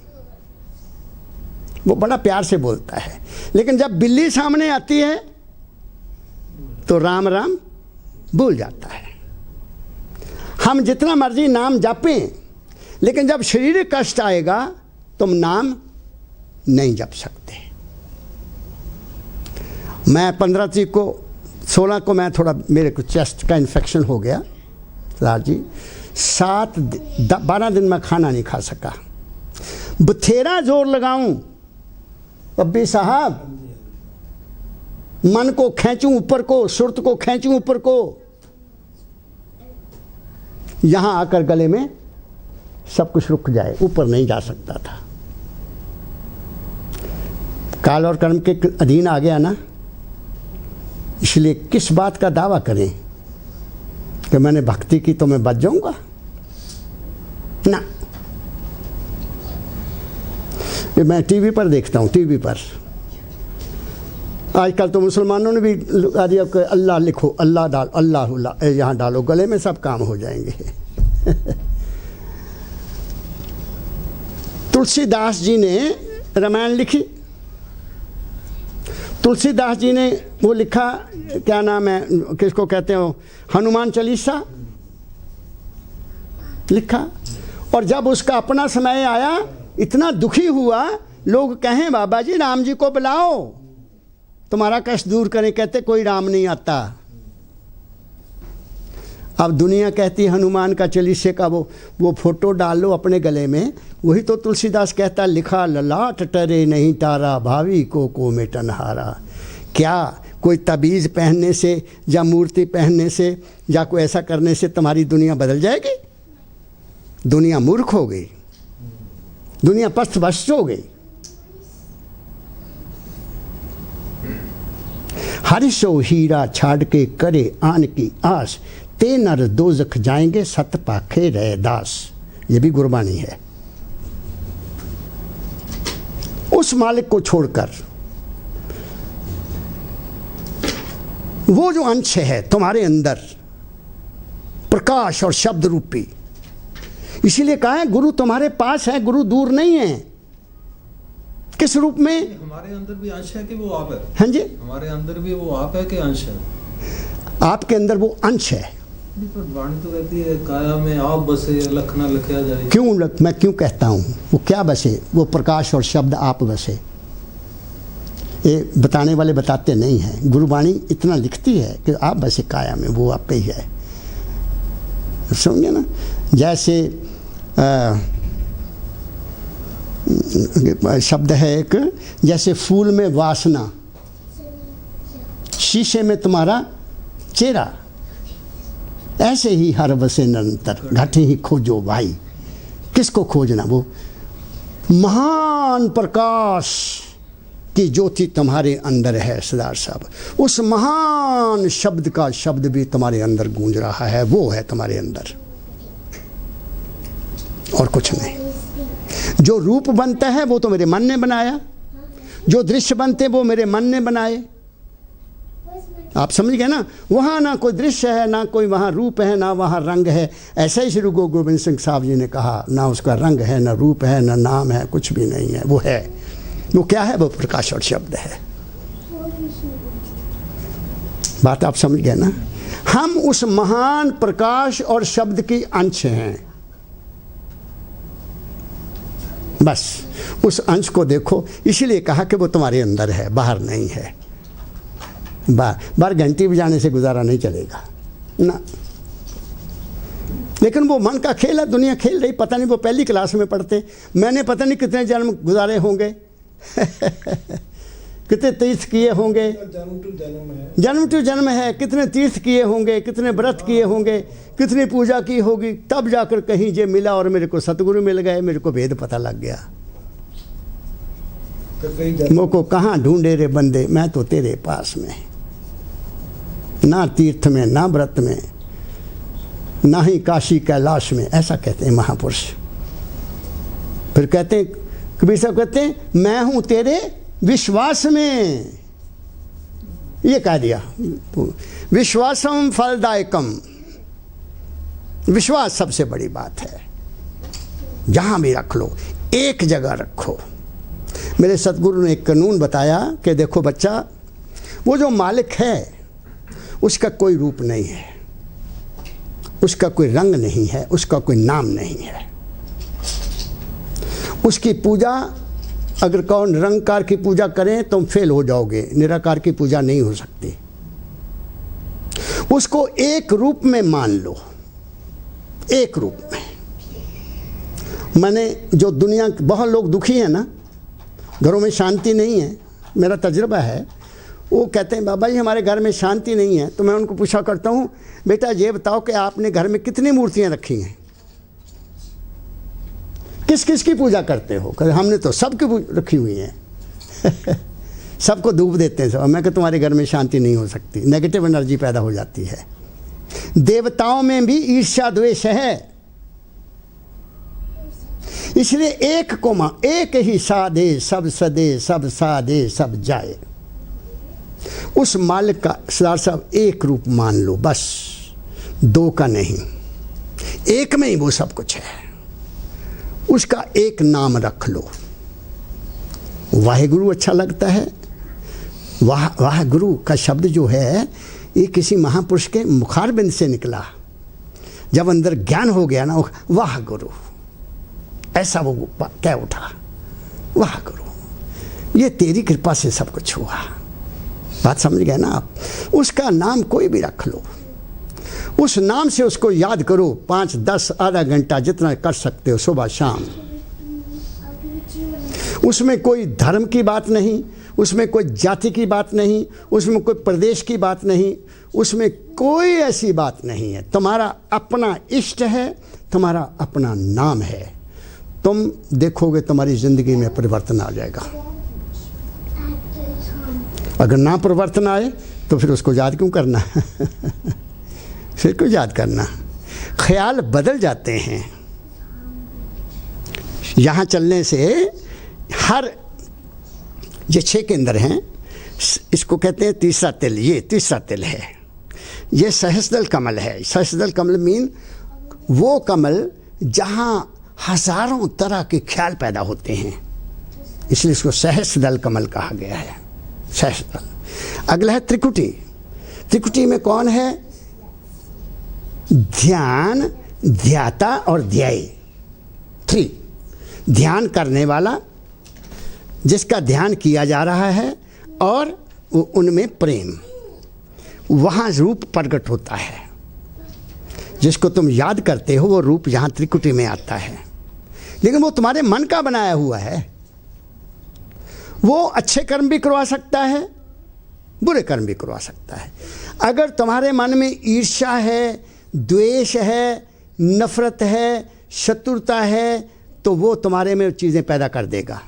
वो बड़ा प्यार से बोलता है, लेकिन जब बिल्ली सामने आती है तो राम राम भूल जाता है। हम जितना मर्जी नाम जपें, लेकिन जब शारीरिक कष्ट आएगा तुम नाम नहीं जप सकते। मैं 15 तारीख को 16 को मैं थोड़ा, मेरे को चेस्ट का इन्फेक्शन हो गया राज जी, 12 दिन मैं खाना नहीं खा सका। बथेरा जोर लगाऊं पब्बी साहब, मन को खींचूं ऊपर को, सुरत को खींचूं ऊपर को, यहां आकर गले में सब कुछ रुक जाए, ऊपर नहीं जा सकता था। काल और कर्म के अधीन आ गया ना, इसलिए किस बात का दावा करें कि मैंने भक्ति की तो मैं बच जाऊंगा ना। मैं टीवी पर देखता हूँ, टीवी पर आजकल तो मुसलमानों ने भी लगा दिया कि अल्लाह लिखो, अल्लाह डाल, अल्लाह यहाँ डालो, गले में सब काम हो जाएंगे तुलसीदास जी ने रामायण लिखी, तुलसीदास जी ने वो लिखा, क्या नाम है, किसको कहते हो, हनुमान चालीसा लिखा। और जब उसका अपना समय आया, इतना दुखी हुआ, लोग कहें बाबा जी राम जी को बुलाओ तुम्हारा कष्ट दूर करें, कहते कोई राम नहीं आता। अब दुनिया कहती है हनुमान का चालीसे का वो फोटो डाल लो अपने गले में, वही तो तुलसीदास कहता, लिखा ललाट टरे नहीं तारा, भावी को मेटन हारा। क्या कोई तबीज़ पहनने से या मूर्ति पहनने से या कोई ऐसा करने से तुम्हारी दुनिया बदल जाएगी? दुनिया मूर्ख हो गई, दुनिया पस्थभ्रष्ट हो गई। हरिशो हीरा छाड़ के करे आन की आस, ते नर दोजख जाएंगे सत पाखे रहे दास। ये भी गुरबानी है। उस मालिक को छोड़कर वो जो अंश है तुम्हारे अंदर, प्रकाश और शब्द रूपी, इसीलिए कहा है गुरु तुम्हारे पास है, गुरु दूर नहीं है। किस रूप में? हमारे अंदर भी अंश है कि वो आप है? हाँ जी, हमारे अंदर भी वो आप है कि अंश है? आपके अंदर वो अंश है। पर वाणी तो कहती है काया में आप बसे, लख ना लखया जाए। मैं क्यों कहता हूँ वो क्या बसे? वो प्रकाश और शब्द आप बसे। ये बताने वाले बताते नहीं हैं, गुरुवाणी इतना लिखती है कि आप बसे काया में, वो आपका ही है। समझे ना? जैसे शब्द है एक, जैसे फूल में वासना, शीशे में तुम्हारा चेहरा, ऐसे ही हर बसे निरंतर घटे ही खोजो भाई। किसको खोजना? वो महान प्रकाश की ज्योति तुम्हारे अंदर है सरदार साहब। उस महान शब्द का शब्द भी तुम्हारे अंदर गूंज रहा है, वो है तुम्हारे अंदर और कुछ नहीं। जो रूप बनता है वो तो मेरे मन ने बनाया, जो दृश्य बनते वो मेरे मन ने बनाए। आप समझ गए ना? वहाँ ना कोई दृश्य है, ना कोई वहाँ रूप है, ना वहाँ रंग है। ऐसे ही श्री गुरु गोविंद सिंह साहब जी ने कहा, ना उसका रंग है, ना रूप है, ना नाम है, कुछ भी नहीं है। वो है, वो क्या है? वो प्रकाश और शब्द है। बात आप समझ गए ना? हम उस महान प्रकाश और शब्द की अंश हैं। बस उस अंश को देखो, इसीलिए कहा कि वो तुम्हारे अंदर है, बाहर नहीं है। बाहर घंटी बजाने से गुजारा नहीं चलेगा ना। लेकिन वो मन का खेल है, दुनिया खेल रही। पता नहीं वो पहली क्लास में पढ़ते, मैंने पता नहीं कितने जन्म गुजारे होंगे कितने तीर्थ किए होंगे, जन्म टू जन्म है। कितने तीर्थ किए होंगे, कितने व्रत किए होंगे, कितनी पूजा की होगी, तब जाकर कहीं ये मिला और मेरे को सतगुरु मिल गए, मेरे को भेद पता लग गया। मोको कहाँ ढूंढे रे बंदे, मैं तो तेरे पास में। ना तीर्थ में, ना व्रत में, ना ही काशी कैलाश में, ऐसा कहते हैं महापुरुष। फिर कहते हैं, कबीर साहब कहते हैं, मैं हूं तेरे विश्वास में। ये कह दिया, विश्वासम फलदायकम। विश्वास सबसे बड़ी बात है। जहां भी रख लो, एक जगह रखो। मेरे सतगुरु ने एक कानून बताया कि देखो बच्चा, वो जो मालिक है उसका कोई रूप नहीं है, उसका कोई रंग नहीं है, उसका कोई नाम नहीं है। उसकी पूजा अगर कौन निरंकार की पूजा करें तुम फेल हो जाओगे, निराकार की पूजा नहीं हो सकती। उसको एक रूप में मान लो, एक रूप में। मैंने जो दुनिया, बहुत लोग दुखी हैं ना, घरों में शांति नहीं है, मेरा तजुर्बा है। वो कहते हैं बाबा जी हमारे घर में शांति नहीं है। तो मैं उनको पूछा करता हूँ, बेटा ये बताओ कि आपने घर में कितनी मूर्तियाँ रखी हैं, किस किस की पूजा करते हो? कहते हमने तो सबकी रखी हुई हैं सबको धूप देते हैं सब। मैं कहता तुम्हारे घर में शांति नहीं हो सकती, नेगेटिव एनर्जी पैदा हो जाती है। देवताओं में भी ईर्ष्या द्वेष है, इसलिए एक को एक ही साधे सब सदे, सब साधे सब जाए। उस मालिक का सरदार साहब एक रूप मान लो, बस, दो का नहीं, एक में ही वो सब कुछ है। उसका एक नाम रख लो। वाहेगुरु अच्छा लगता है। वाहेगुरु का शब्द जो है ये किसी महापुरुष के मुखारबिंद से निकला। जब अंदर ज्ञान हो गया ना, वाह गुरु, ऐसा वो क्या उठा, वाह गुरु, ये तेरी कृपा से सब कुछ हुआ। बात समझ गए ना आप? उसका नाम कोई भी रख लो, उस नाम से उसको याद करो 5, 10, आधा घंटा, जितना कर सकते हो, सुबह शाम। उसमें कोई धर्म की बात नहीं, उसमें कोई जाति की बात नहीं, उसमें कोई प्रदेश की बात नहीं, उसमें कोई ऐसी बात नहीं है। तुम्हारा अपना इष्ट है, तुम्हारा अपना नाम है। तुम देखोगे तुम्हारी जिंदगी में परिवर्तन आ जाएगा। अगर ना परिवर्तन आए तो फिर उसको याद क्यों करना फिर क्यों याद करना? ख्याल बदल जाते हैं। यहाँ चलने से हर ये 6 केंद्र हैं, इसको कहते हैं तीसरा तिल। ये तीसरा तिल है, ये सहस्रदल कमल है। सहस्रदल कमल मीन वो कमल जहाँ हजारों तरह के ख्याल पैदा होते हैं, इसलिए इसको सहस्रदल कमल कहा गया है। सहस्रदल। अगला है त्रिकुटी। त्रिकुटी में कौन है? ध्यान, ध्याता और ध्यायी। 3 ध्यान करने वाला, जिसका ध्यान किया जा रहा है, और उनमें प्रेम, वहाँ रूप प्रकट होता है। जिसको तुम याद करते हो वो रूप यहाँ त्रिकुटी में आता है, लेकिन वो तुम्हारे मन का बनाया हुआ है। वो अच्छे कर्म भी करवा सकता है, बुरे कर्म भी करवा सकता है। अगर तुम्हारे मन में ईर्ष्या है, द्वेष है, नफरत है, शत्रुता है, तो वो तुम्हारे में चीज़ें पैदा कर देगा।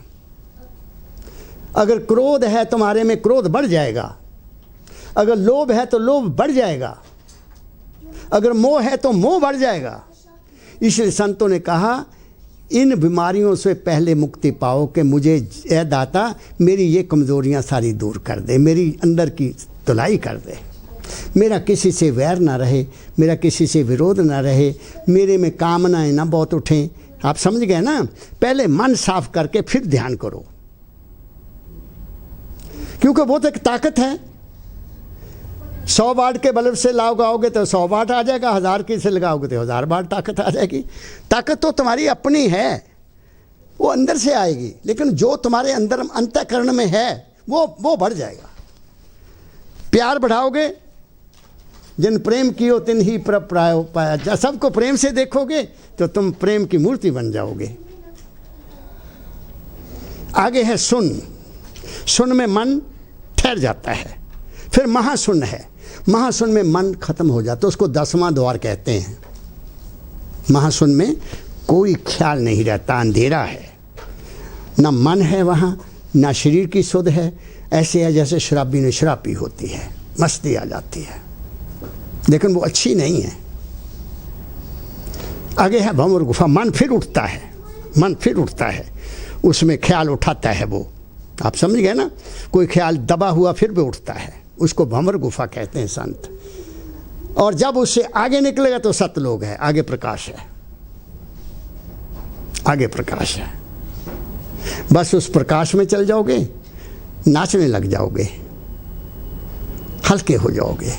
अगर क्रोध है तुम्हारे में, क्रोध बढ़ जाएगा। अगर लोभ है तो लोभ बढ़ जाएगा। अगर मोह है तो मोह बढ़ जाएगा। इसलिए संतों ने कहा इन बीमारियों से पहले मुक्ति पाओ कि मुझे ए दाता मेरी ये कमज़ोरियाँ सारी दूर कर दे, मेरी अंदर की धुलाई कर दे, मेरा किसी से वैर ना रहे, मेरा किसी से विरोध ना रहे, मेरे में कामनाएं ना बहुत उठें। आप समझ गए ना? पहले मन साफ करके फिर ध्यान करो, क्योंकि वो तो एक ताकत है। 100 वाट के बल्ब से लगाओगे तो 100 वाट आ जाएगा, 1000 की से लगाओगे तो 1000 वाट ताकत आ जाएगी। ताकत तो तुम्हारी अपनी है, वो अंदर से आएगी, लेकिन जो तुम्हारे अंदर अंतःकरण में है वो बढ़ जाएगा। प्यार बढ़ाओगे, जिन प्रेम कियो तिन ही प्रायो पाया। सबको प्रेम से देखोगे तो तुम प्रेम की मूर्ति बन जाओगे। आगे है सुन। सुन में मन ठहर जाता है। फिर महासुन है। महासुन में मन खत्म हो जाता है, उसको 10वां द्वार कहते हैं। महासुन में कोई ख्याल नहीं रहता, अंधेरा है, ना मन है वहाँ, ना शरीर की सुध है। ऐसे है जैसे शराबी ने शराब पी होती है, मस्ती आ जाती है, लेकिन वो अच्छी नहीं है। आगे है भंवर गुफा। मन फिर उठता है, मन फिर उठता है, उसमें ख्याल उठाता है वो। आप समझ गए ना? कोई ख्याल दबा हुआ फिर भी उठता है, उसको भंवर गुफा कहते हैं संत। और जब उससे आगे निकलेगा तो सतलोक है, आगे प्रकाश है, आगे प्रकाश है। बस उस प्रकाश में चल जाओगे, नाचने लग जाओगे, हल्के हो जाओगे,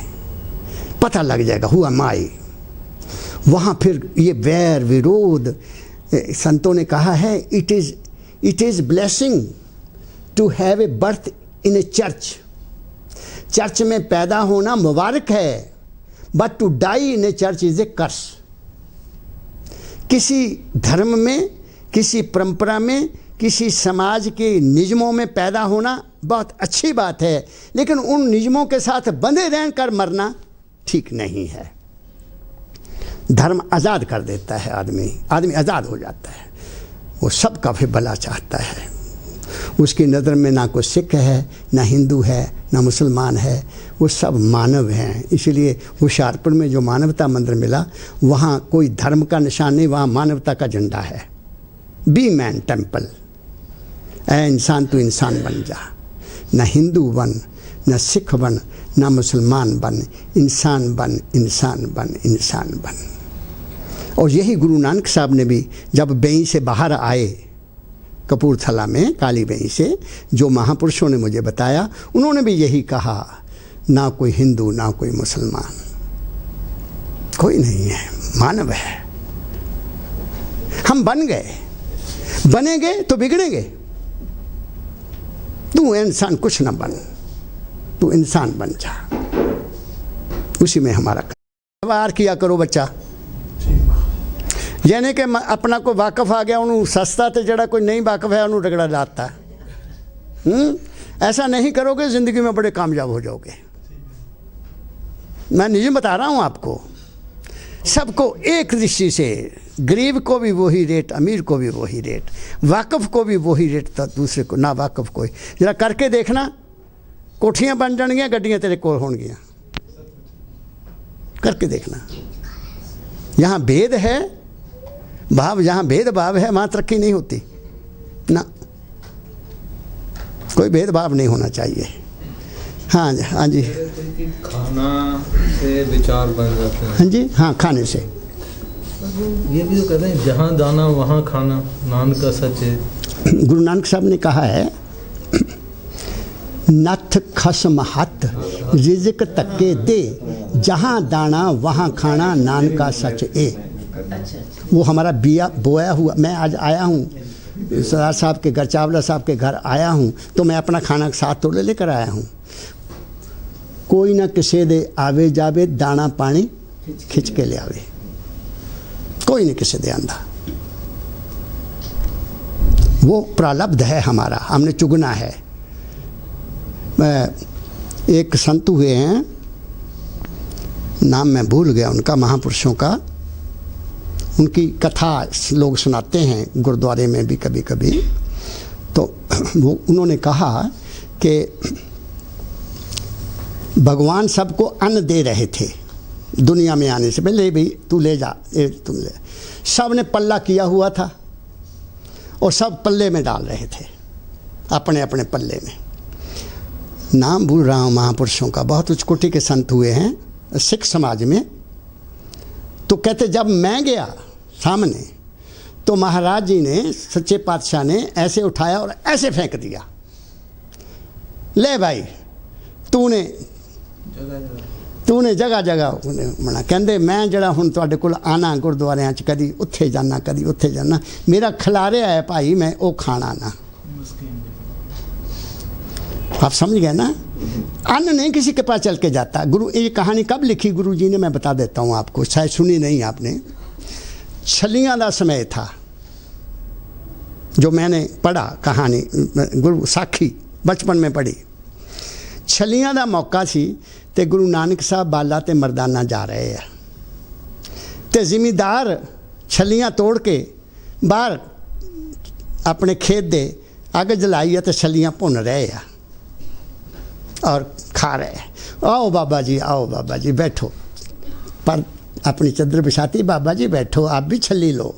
पता लग जाएगा हुआ माई। वहाँ फिर ये वैर विरोध, संतों ने कहा है it is blessing to have a birth in a church. Church में पैदा होना मुबारक है, but to die in a church is a curse. किसी धर्म में, किसी परंपरा में, किसी समाज के नियमों में पैदा होना बहुत अच्छी बात है, लेकिन उन नियमों के साथ बंधे रहकर मरना ठीक नहीं है। धर्म आज़ाद कर देता है आदमी आज़ाद हो जाता है। वो सबका फिर भला चाहता है। उसकी नज़र में ना कोई सिख है, ना हिंदू है, ना मुसलमान है, वो सब मानव हैं। इसलिए होशियारपुर में जो मानवता मंदिर मिला, वहाँ कोई धर्म का निशान नहीं, वहाँ मानवता का झंडा है। B man temple. ऐ इंसान तू इंसान बन जा, ना हिंदू बन, ना सिख बन, ना मुसलमान बन, इंसान बन, इंसान बन, इंसान बन। और यही गुरु नानक साहब ने भी जब बेई से बाहर आए, कपूरथला में काली बेई से, जो महापुरुषों ने मुझे बताया, उन्होंने भी यही कहा, ना कोई हिंदू, ना कोई मुसलमान, कोई नहीं है, मानव है। हम बन गए, बनेंगे तो बिगड़ेंगे। तू इंसान कुछ ना बन, तू इंसान बन जा, उसी में हमारा व्यवहार किया करो बच्चा। यानी कि अपना कोई वाकफ आ गया उन्होंने सस्ता, तो जड़ा कोई नहीं वाकफ है उन्होंने रगड़ा लाता है। ऐसा नहीं करोगे ज़िंदगी में बड़े कामयाब हो जाओगे। मैं निजी बता रहा हूँ आपको। सबको एक दृष्टि से, गरीब को भी वही रेट, अमीर को भी वही रेट, वाकफ को भी वही रेट, तो दूसरे को ना वाकफ कोई। जरा करके देखना, कोठियाँ बन जाएंगियाँ, गड्डियाँ तेरे कोल होंगियाँ। करके देखना। यहाँ भेद है भाव, जहाँ भेदभाव है वहाँ तरक्की नहीं होती ना। कोई भेदभाव नहीं होना चाहिए। हाँ जी, हाँ जी। खाना से विचार बन जाते हैं। हाँ जी, हाँ, खाने से। ये भी तो कहते हैं जहाँ दाना वहाँ खाना, नानक का सच है। गुरु नानक साहब ने कहा है, नथ खसम हथ रिज़्क तके दे, जहाँ दाना वहाँ खाना, नानक का सच है। वो हमारा बिया बोया हुआ। मैं आज आया हूँ सरदार साहब के घर, चावला साहब के घर आया हूँ, तो मैं अपना खाना साथ तो लेकर आया हूँ। कोई ना किसी दे आवे जावे, दाना पानी खिंच के ले आवे, कोई नहीं किसी दे आंदा। वो प्रारब्ध है हमारा, हमने चुगना है। एक संत हुए हैं नाम मैं भूल गया उनका, महापुरुषों का, उनकी कथा लोग सुनाते हैं गुरुद्वारे में भी कभी कभी। तो वो उन्होंने कहा कि भगवान सबको अन्न दे रहे थे दुनिया में आने से पहले, भाई तू ले जा, तुम ले। सब ने पल्ला किया हुआ था और सब पल्ले में डाल रहे थे, अपने अपने पल्ले में। नाम भूल रहा हूँ महापुरुषों का, बहुत उच्च कोटि के संत हुए हैं सिख समाज में। तो कहते जब मैं गया सामने तो महाराज जी ने, सच्चे पातशाह ने ऐसे उठाया और ऐसे फेंक दिया, ले भाई तूने जगह जगह मना। कहते मैं जरा हुण तुहाडे कोल आना गुरुद्वारियां च, कदी उत्थे जाना कदी उत्थे जाना, मेरा खिलारिया है भाई, मैं वो खाना ना। आप समझ गए ना, अन्न नहीं किसी के पास चल के जाता। गुरु, ये कहानी कब लिखी गुरु जी ने, मैं बता देता हूँ आपको, शायद सुनी नहीं आपने। छलियां का समय था जो मैंने पढ़ा कहानी, गुरु साखी बचपन में पढ़ी। छलियां का मौका सी ते गुरु नानक साहब बाला ते मरदाना जा रहे हैं ते जिमीदार छलियां तोड़ के बाहर अपने खेत दे अग जलाई है ते छलियां भुन रहे हैं और खा रहे हैं। आओ बाबा जी बैठो, पर अपनी चादर बिछाती, बाबा जी बैठो आप भी छली लो।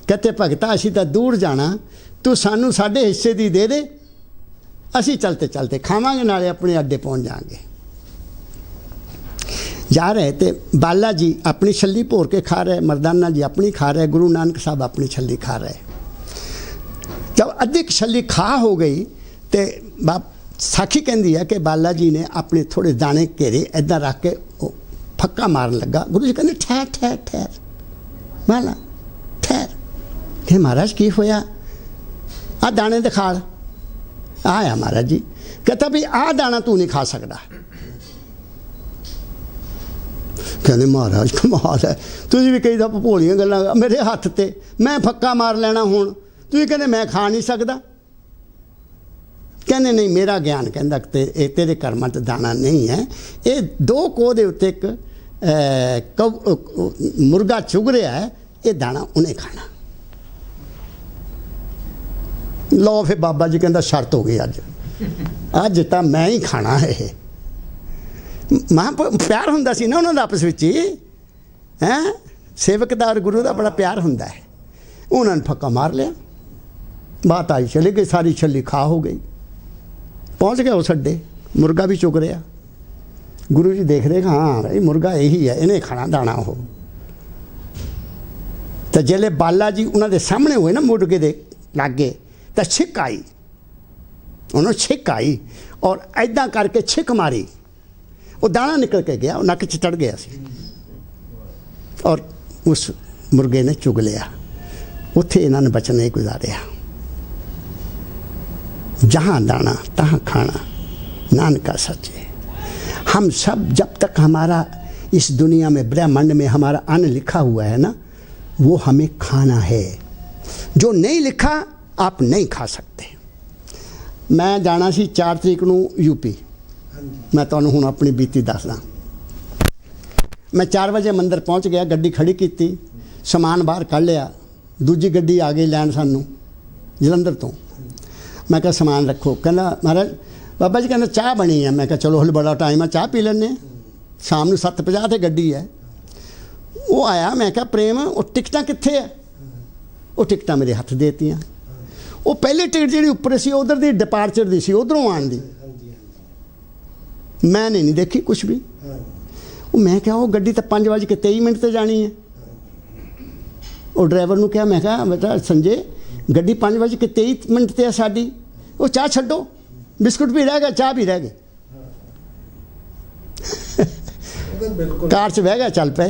कहते भगता असी तो दूर जाना, तू सानू साढ़े हिस्से दी दे दे, असी चलते चलते खावांगे नाले अपने अड्डे पहुँच जाएंगे। जा रहे थे, बाला जी अपनी छली भोर के खा रहे, मरदाना जी अपनी खा रहे, गुरु नानक साहब अपनी छली खा रहे। जब अद्धी छली खा हो गई तो साखी कहती है कि बाला जी ने अपने थोड़े दाने घेरे इदा रख के फक्का मारन लगा। गुरु जी कहते ठहर ठहर ठहर बाला ठहर, कि महाराज की होया, आ दाने दिखाड़। आया महाराज जी, कहता भी आ दाना तू नहीं खा सकता। कहते महाराज कमाल है, तुझे भी कई दफा भोलियां गल्लां, मेरे हत्थ ते मैं फक्का मार लेना हुण, तुझे कहते मैं खा नहीं सकता। कहने नहीं, मेरा ज्ञान कहता तेरे कर्मां च दाना नहीं है, ये दो कोह दे उत्ते एक मुर्गा चुग रहा है, ये दाना उन्हें खाना। लो फिर बाबा जी कहता शर्त हो गई, अज तो मैं ही खाना है। मां प्यार हुंदा सी ना उन्होंने आपस विच ही, हैं सेवक दा और गुरु दा बड़ा प्यार हुंदा है। उन्होंने फक्का मार लिया, बात आई चली गई, सारी छली खा हो गई। पहुँच गया उस अड्डे, मुर्गा भी चुग रहा। गुरु जी देख रहे, हाँ भाई मुर्गा यही है, इन्हें खाना दाना हो। तो जेले बाला जी उन्होंने सामने हुए ना मुर्गे दे लागे, तो छिक आई, उन्होंने छिक आई और ऐदा करके छिक मारी, वो दाना निकल के गया, नक च चढ़ गया सी और उस मुर्गे ने चुग लिया। उत्थे इन्होंने बचन नहीं गुजारिया, जहाँ दाना तहाँ खाना, नानका सच है। हम सब जब तक हमारा इस दुनिया में ब्रह्मांड में हमारा अन्न लिखा हुआ है ना, वो हमें खाना है। जो नहीं लिखा आप नहीं खा सकते। मैं जाना सी 4 तरीक नूं यूपी, मैं तुहानूं हुण अपनी बीती दसदा। मैं 4 बजे मंदिर पहुँच गया, गड्डी खड़ी की, समान बाहर कढ़ लिया, दूजी गड्डी आ गई लैन सानूं जलंधर तो। मैं कहा समान रखो, कहना महाराज बाबा जी कहना चाह बनी है। मैं कहा चलो हल बड़ा टाइम है, चाह पी लेने, शाम नूं 7:50 ते गड्डी है। वो आया, मैं कहा प्रेम वो टिकटां कित्थे है? वो टिकटां मेरे हत्थ देतियां। वो पहली टिकट जी उपर सी उधर दी डिपार्चर दी सी, उधरों आने दी, मैंने नहीं देखी कुछ भी। मैं क्या वो गड्डी तो 5:23 ते जानी है। वो ड्राइवर नूं कहा, मैं कहा बेटा संजय गड्डी 5:23 ते है साडी, वो चाह छड्डो, बिस्कुट भी रह गए, चाह भी रह गए। कार च बह गया, चल पे।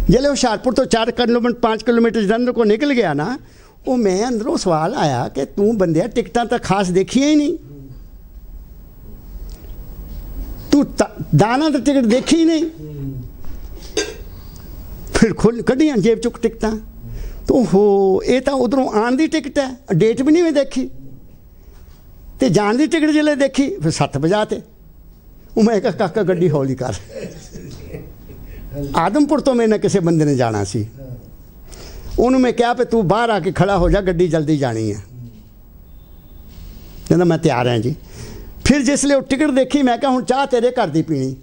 जिले हुशियारपुर तो 4 किलोमीटर 5 किलोमीटर जलंधर को निकल गया ना, वो मैं अंदरों सवाल आया कि तू बंदिया टिकटां तो खास देखिया ही नहीं, तू दाना तो टिकट देखी ही नहीं। फिर खोल कढ़िया जेब चुक टिकटां, तो हो ये तो उधरों आन की टिकट है, डेट भी नहीं मैं देखी, तो जान की टिकट जिले देखी फिर 7:50 ते। मैं कहा काका गड्डी हौली कर। आदमपुर तो मैंने किसी बंदे ने जाना सी, ਉਹਨੂੰ मैं क्या पे तू बाहर आके खड़ा हो जा, गड्डी जल्दी जानी है। कहना मैं तैयार हाँ जी। फिर जिसले वो टिकट देखी मैं क्या हूँ चाह तेरे घर दी पीनी।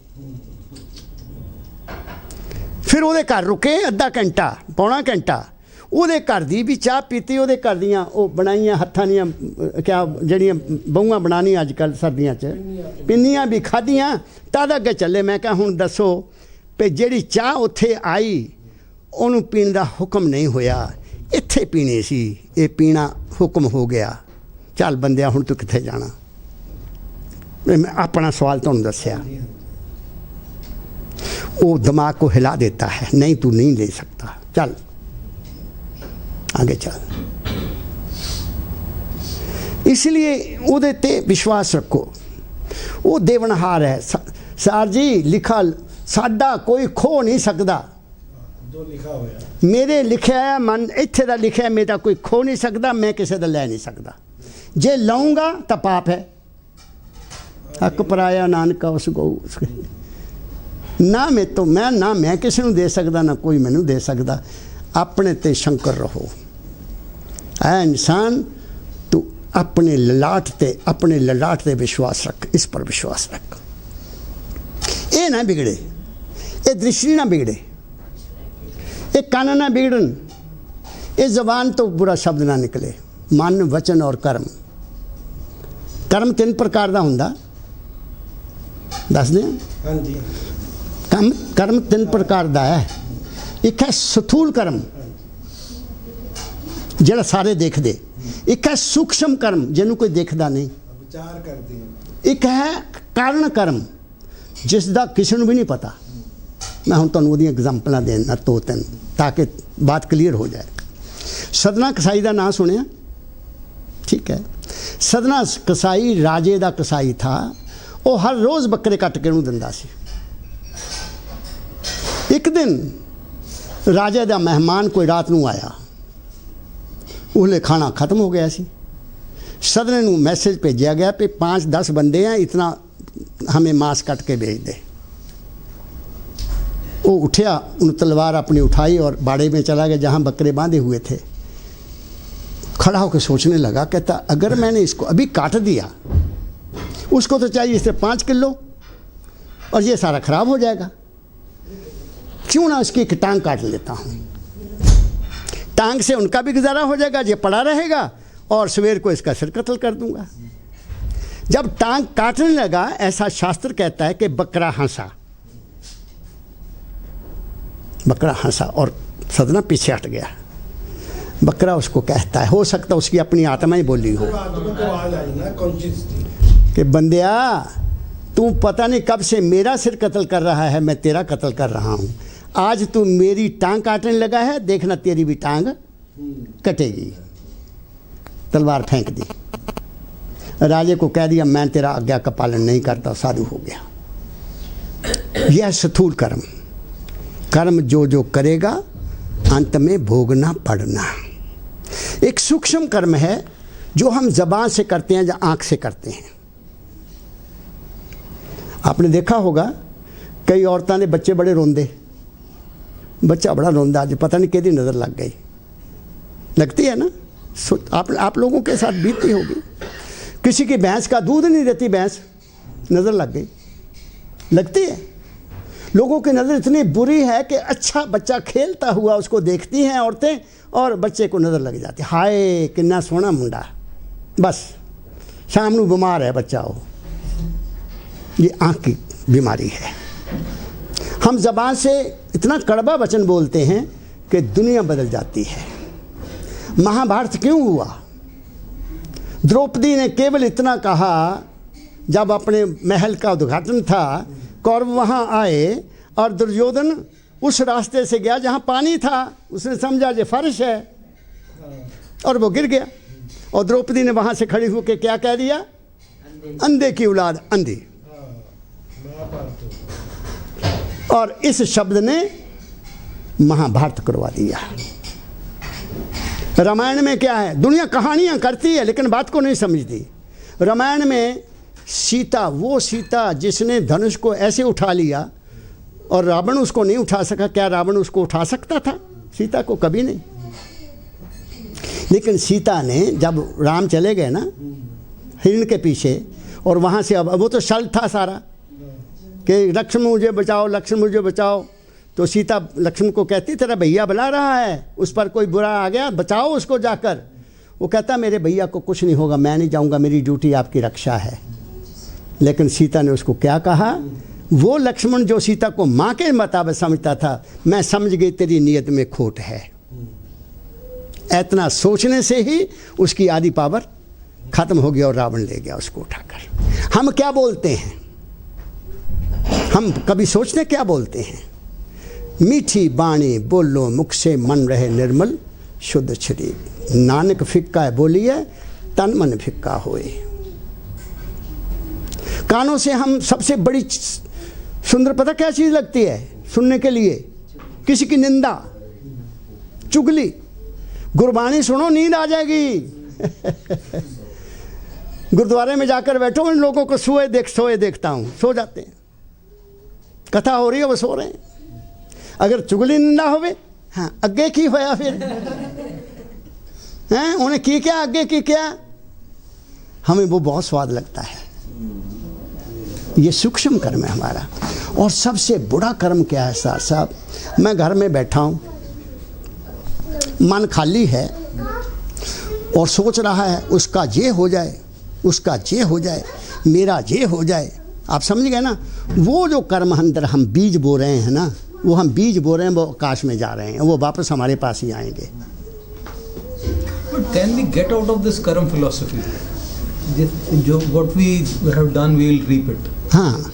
फिर वो घर रुके अद्धा घंटा पौना घंटा, वो घर दी भी चाह पीती, वो घर दियाँ वो बनाइया हत्थां दियां क्या जड़ियाँ बहुआं बनानी अजकल सर्दियाँ च पिन्नियाँ भी खादियाँ, तद अगे चले। मैं क्या हूँ दसो भी जिहड़ी चाह उत्थे आई ਉਹਨੂੰ पीण का हुक्म नहीं होया, इत्थे पीनी सी, ये पीना हुक्म हो गया। चल बंदिया हुण तू कित्थे जाना। मैं अपना सवाल तुहानूं दस्सिया, वो दिमाग को हिला देता है, नहीं तू नहीं ले सकता, चल आगे चल। इसलिए उहदे ते विश्वास रखो, वो देवनहार है। सार जी लिखा साडा कोई खो नहीं सकता, जो लिखा होया मेरे लिखा है मन इत्थे दा लिखा है, मेरा कोई खो नहीं सकता, मैं किसी दा लै नहीं सकता। जे लाऊंगा तो पाप है। हक पराया नानका उस गौ ना मैं तो मैं किसी को दे सकता, ना कोई मैनू दे सकता। अपने ते शंकर रहो। ऐ इंसान तू अपने ललाट ते विश्वास रख, इस पर विश्वास रख। ये ना बिगड़े, ये दृष्टि ना बिगड़े, ये कान ना बिगड़न, ये जबान तो बुरा शब्द ना निकले। मन वचन और कर्म, कर्म 3 प्रकार का हुंदा, दस दें। हाँ जी। कर्म 3 प्रकार का है। एक है स्थूल कर्म जिहड़ा सारे देखते, एक है सूक्ष्म कर्म जिन्हों कोई देखता नहीं, विचार करते हैं, एक है कारण कर्म जिसका किसी को भी नहीं पता। मैं हूँ तुहानूं उहदियां एग्जाम्पलां देना 2-3 ताकि बात क्लीयर हो जाए। सदना कसाई का नाम सुनिया? ठीक है, सदना कसाई राजे का कसाई था, वो हर रोज़ बकरे कट के उन्होंने दिंदा सी। एक दिन राजे का मेहमान कोई रात को आया, उसले खाना खत्म हो गया सी। सदने को मैसेज भेजा गया कि 5-10 बंदे हैं, इतना हमें मांस कट के भेज दे। वो उठा, उन तलवार अपनी उठाई और बाड़े में चला गया जहाँ बकरे बांधे हुए थे। खड़ा होकर सोचने लगा, कहता अगर मैंने इसको अभी काट दिया, उसको तो चाहिए सिर्फ 5 किलो और ये सारा खराब हो जाएगा, क्यों ना इसकी एक टांग काट लेता हूँ। टांग से उनका भी गुजारा हो जाएगा, ये पड़ा रहेगा, और सवेर को इसका सिर कत्ल कर दूंगा। जब टांग काटने लगा, ऐसा शास्त्र कहता है कि बकरा हंसा और सदना पीछे हट गया। बकरा उसको कहता है, हो सकता उसकी अपनी आत्मा ही बोली हो कि बंदिया तू पता नहीं कब से मेरा सिर कत्ल कर रहा है, मैं तेरा कत्ल कर रहा हूँ। आज तू मेरी टांग काटने लगा है, देखना तेरी भी टांग कटेगी। तलवार फेंक दी। राजे को कह दिया मैं तेरा आज्ञा का पालन नहीं करता, साधु हो गया। यह स्थूल कर्म, कर्म जो करेगा अंत में भोगना पड़ना। एक सूक्ष्म कर्म है जो हम जबान से करते हैं या आंख से करते हैं। आपने देखा होगा कई औरतां ने बच्चे बड़े रोंदे, बच्चा बड़ा रोंदा, आज पता नहीं किहदी नज़र लग गई, लगती है ना? आप लोगों के साथ बीतती होगी। किसी की भैंस का दूध नहीं देती भैंस, नज़र लग गई, लगती है। लोगों की नज़र इतनी बुरी है कि अच्छा बच्चा खेलता हुआ उसको देखती हैं औरतें और बच्चे को नज़र लग जाती, हाय कितना सोहना मुंडा, बस शाम को बीमार है बच्चा हो। ये आँख की बीमारी है। हम ज़बान से इतना कड़वा वचन बोलते हैं कि दुनिया बदल जाती है। महाभारत क्यों हुआ? द्रौपदी ने केवल इतना कहा, जब अपने महल का उद्घाटन था, कौरव वहाँ आए और दुर्योधन उस रास्ते से गया जहाँ पानी था, उसने समझा ये फर्श है और वो गिर गया। और द्रौपदी ने वहाँ से खड़ी होकर क्या कह दिया? अंधे की औलाद अंधी। और इस शब्द ने महाभारत करवा दिया। रामायण में क्या है? दुनिया कहानियाँ करती है लेकिन बात को नहीं समझती। रामायण में सीता, वो सीता जिसने धनुष को ऐसे उठा लिया, और रावण उसको नहीं उठा सका। क्या रावण उसको उठा सकता था? सीता को कभी नहीं। लेकिन सीता ने, जब राम चले गए ना हिरण के पीछे, और वहाँ से अब वो तो छल था सारा कि लक्ष्मण मुझे बचाओ, लक्ष्मण मुझे बचाओ। तो सीता लक्ष्मण को कहती तेरा भैया बुला रहा है, उस पर कोई बुरा आ गया, बचाओ उसको जाकर। वो कहता मेरे भैया को कुछ नहीं होगा, मैं नहीं जाऊँगा, मेरी ड्यूटी आपकी रक्षा है। लेकिन सीता ने उसको क्या कहा? वो लक्ष्मण जो सीता को माँ के मुताबिक समझता था, मैं समझ गई तेरी नीयत में खोट है। इतना सोचने से ही उसकी आधी पावर खत्म हो गया और रावण ले गया उसको उठाकर। हम क्या बोलते हैं? हम कभी सोचते क्या बोलते हैं? मीठी बाणी बोलो मुख से, मन रहे निर्मल शुद्ध शरीर। नानक फिक्का है बोलिए, तन मन फिक्का होए। कानों से हम सबसे बड़ी सुंदर पता क्या चीज़ लगती है सुनने के लिए? किसी की निंदा, चुगली। गुरबानी सुनो, नींद आ जाएगी। गुरुद्वारे में जाकर बैठो, इन लोगों को सोए देखता हूँ, सो जाते हैं। कथा हो रही है, वो सो रहे हैं। अगर चुगली निंदा होवे, हाँ अगे की होया फिर हैं, उन्हें की क्या, आगे की क्या, हमें वो बहुत स्वाद लगता है। ये सूक्ष्म कर्म है हमारा। और सबसे बुरा कर्म क्या है साहब? मैं घर में बैठा हूँ, मन खाली है और सोच रहा है उसका ये हो जाए, उसका ये हो जाए, मेरा ये हो जाए। आप समझ गए ना? वो जो कर्म अंदर हम बीज बो रहे हैं ना, वो हम बीज बो रहे हैं, वो आकाश में जा रहे हैं, वो वापस हमारे पास ही आएंगे। But can we get out of this karma philosophy? जो what we have done we will reap it. हाँ,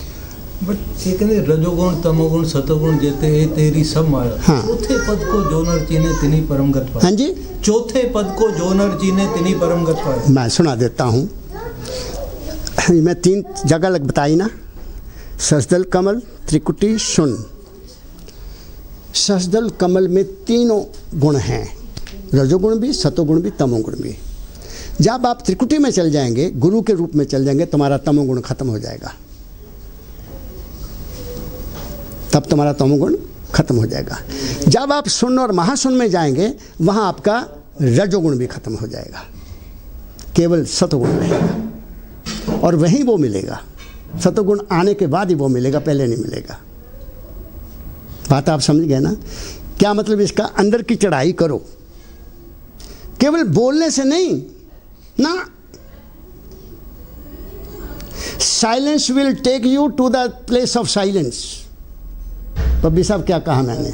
बट ये कहते रजोगुण तमोगुण सतोगुण जेते हे तेरी सब माया। हाँ। चौथे पद को जो नर चीने तिनी परम गत पाए। हाँ जी, चौथे पद को जो नर चीने तिनी परम गत पाए। मैं सुना देता हूँ। मैं 3 जगह बताई ना, ससदल कमल, त्रिकुटी, शुन। ससदल कमल में तीनों गुण हैं, रजोगुण भी, सतोगुण भी, तमोगुण भी। जब आप त्रिकुटी में चल जाएंगे, गुरु के रूप में चल जाएंगे, तुम्हारा तमोगुण खत्म हो जाएगा। तब तुम्हारा तमोगुण खत्म हो जाएगा। जब आप सुन और महासुन में जाएंगे, वहाँ आपका रजोगुण भी खत्म हो जाएगा, केवल सतोगुण रहेगा। और वहीं वो मिलेगा, सतोगुण आने के बाद ही वो मिलेगा, पहले नहीं मिलेगा। बात आप समझ गए ना? क्या मतलब इसका? अंदर की चढ़ाई करो, केवल बोलने से नहीं ना। Silence will take you to the place of silence. Pabbi साहब क्या कहा मैंने?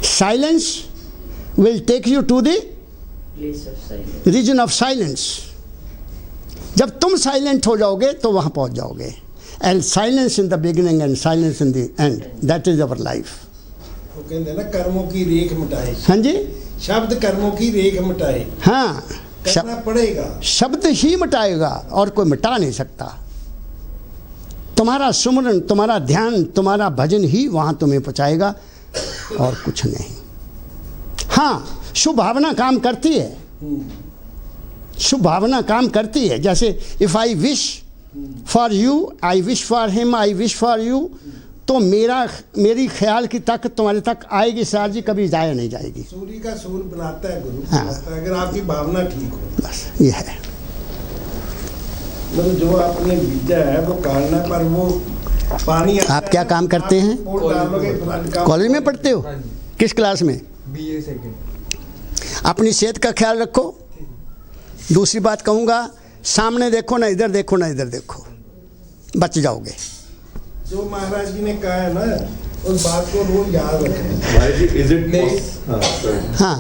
Silence will take you to the region of silence. जब तुम साइलेंट हो जाओगे तो वहां पहुंच जाओगे। And silence in the beginning and silence in the end, that is our life. वो कहते ना कर्मों की रेख मिटाए। हाँ जी, शब्द कर्मों की रेख मिटाए। हाँ, करना पड़ेगा। शब्द ही मिटाएगा और कोई मिटा नहीं सकता। तुम्हारा सुमरन, तुम्हारा ध्यान, तुम्हारा भजन ही वहां तुम्हें पहुंचाएगा और कुछ नहीं। हाँ, शुभ भावना काम करती है, शुभ भावना काम करती है। जैसे if I wish for you, I wish for him, I wish for you, तो मेरी ख्याल की ताकत तुम्हारे तक आएगी सर जी, कभी जाया नहीं जाएगी। सूर्य का सूर्य बनाता है गुरु, हाँ। बनाता है, अगर आपकी भावना ठीक हो। बस ये है। मतलब जो आपने बीजा है वो काटना, पर वो पानी आप क्या काम करते हैं? कॉलेज में पढ़ते हो? किस क्लास में? BA second. अपनी सेहत का ख्याल रखो। दूसरी बात कहूँगा, सामने देखो ना, इधर देखो ना, इधर देखो, बच जाओगे। जो महाराज जी ने कहा है ना, उस बात को रोज याद रखें। हाँ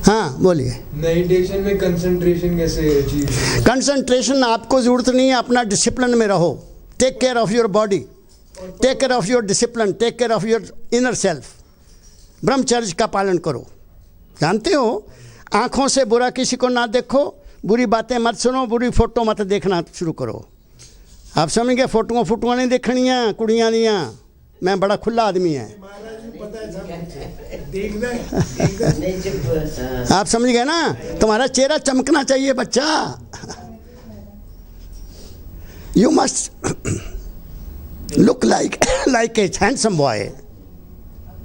हाँ, बोलिए। मेडिटेशन में कंसंट्रेशन कैसे अचीव? कंसंट्रेशन आपको ज़रूरत नहीं है, अपना डिसिप्लिन में रहो। Take care of your body, take care of your discipline, take care of your inner self. ब्रह्मचर्य का पालन करो। जानते हो, आँखों से बुरा किसी को ना देखो, बुरी बातें मत सुनो, बुरी फोटो मत देखना शुरू करो। आप समझ गए? फोटो नहीं देखनियाँ, कुड़ियाँ नहीं। मैं बड़ा खुला आदमी है, आप समझ गए ना? तुम्हारा चेहरा चमकना चाहिए बच्चा। You must look like a handsome boy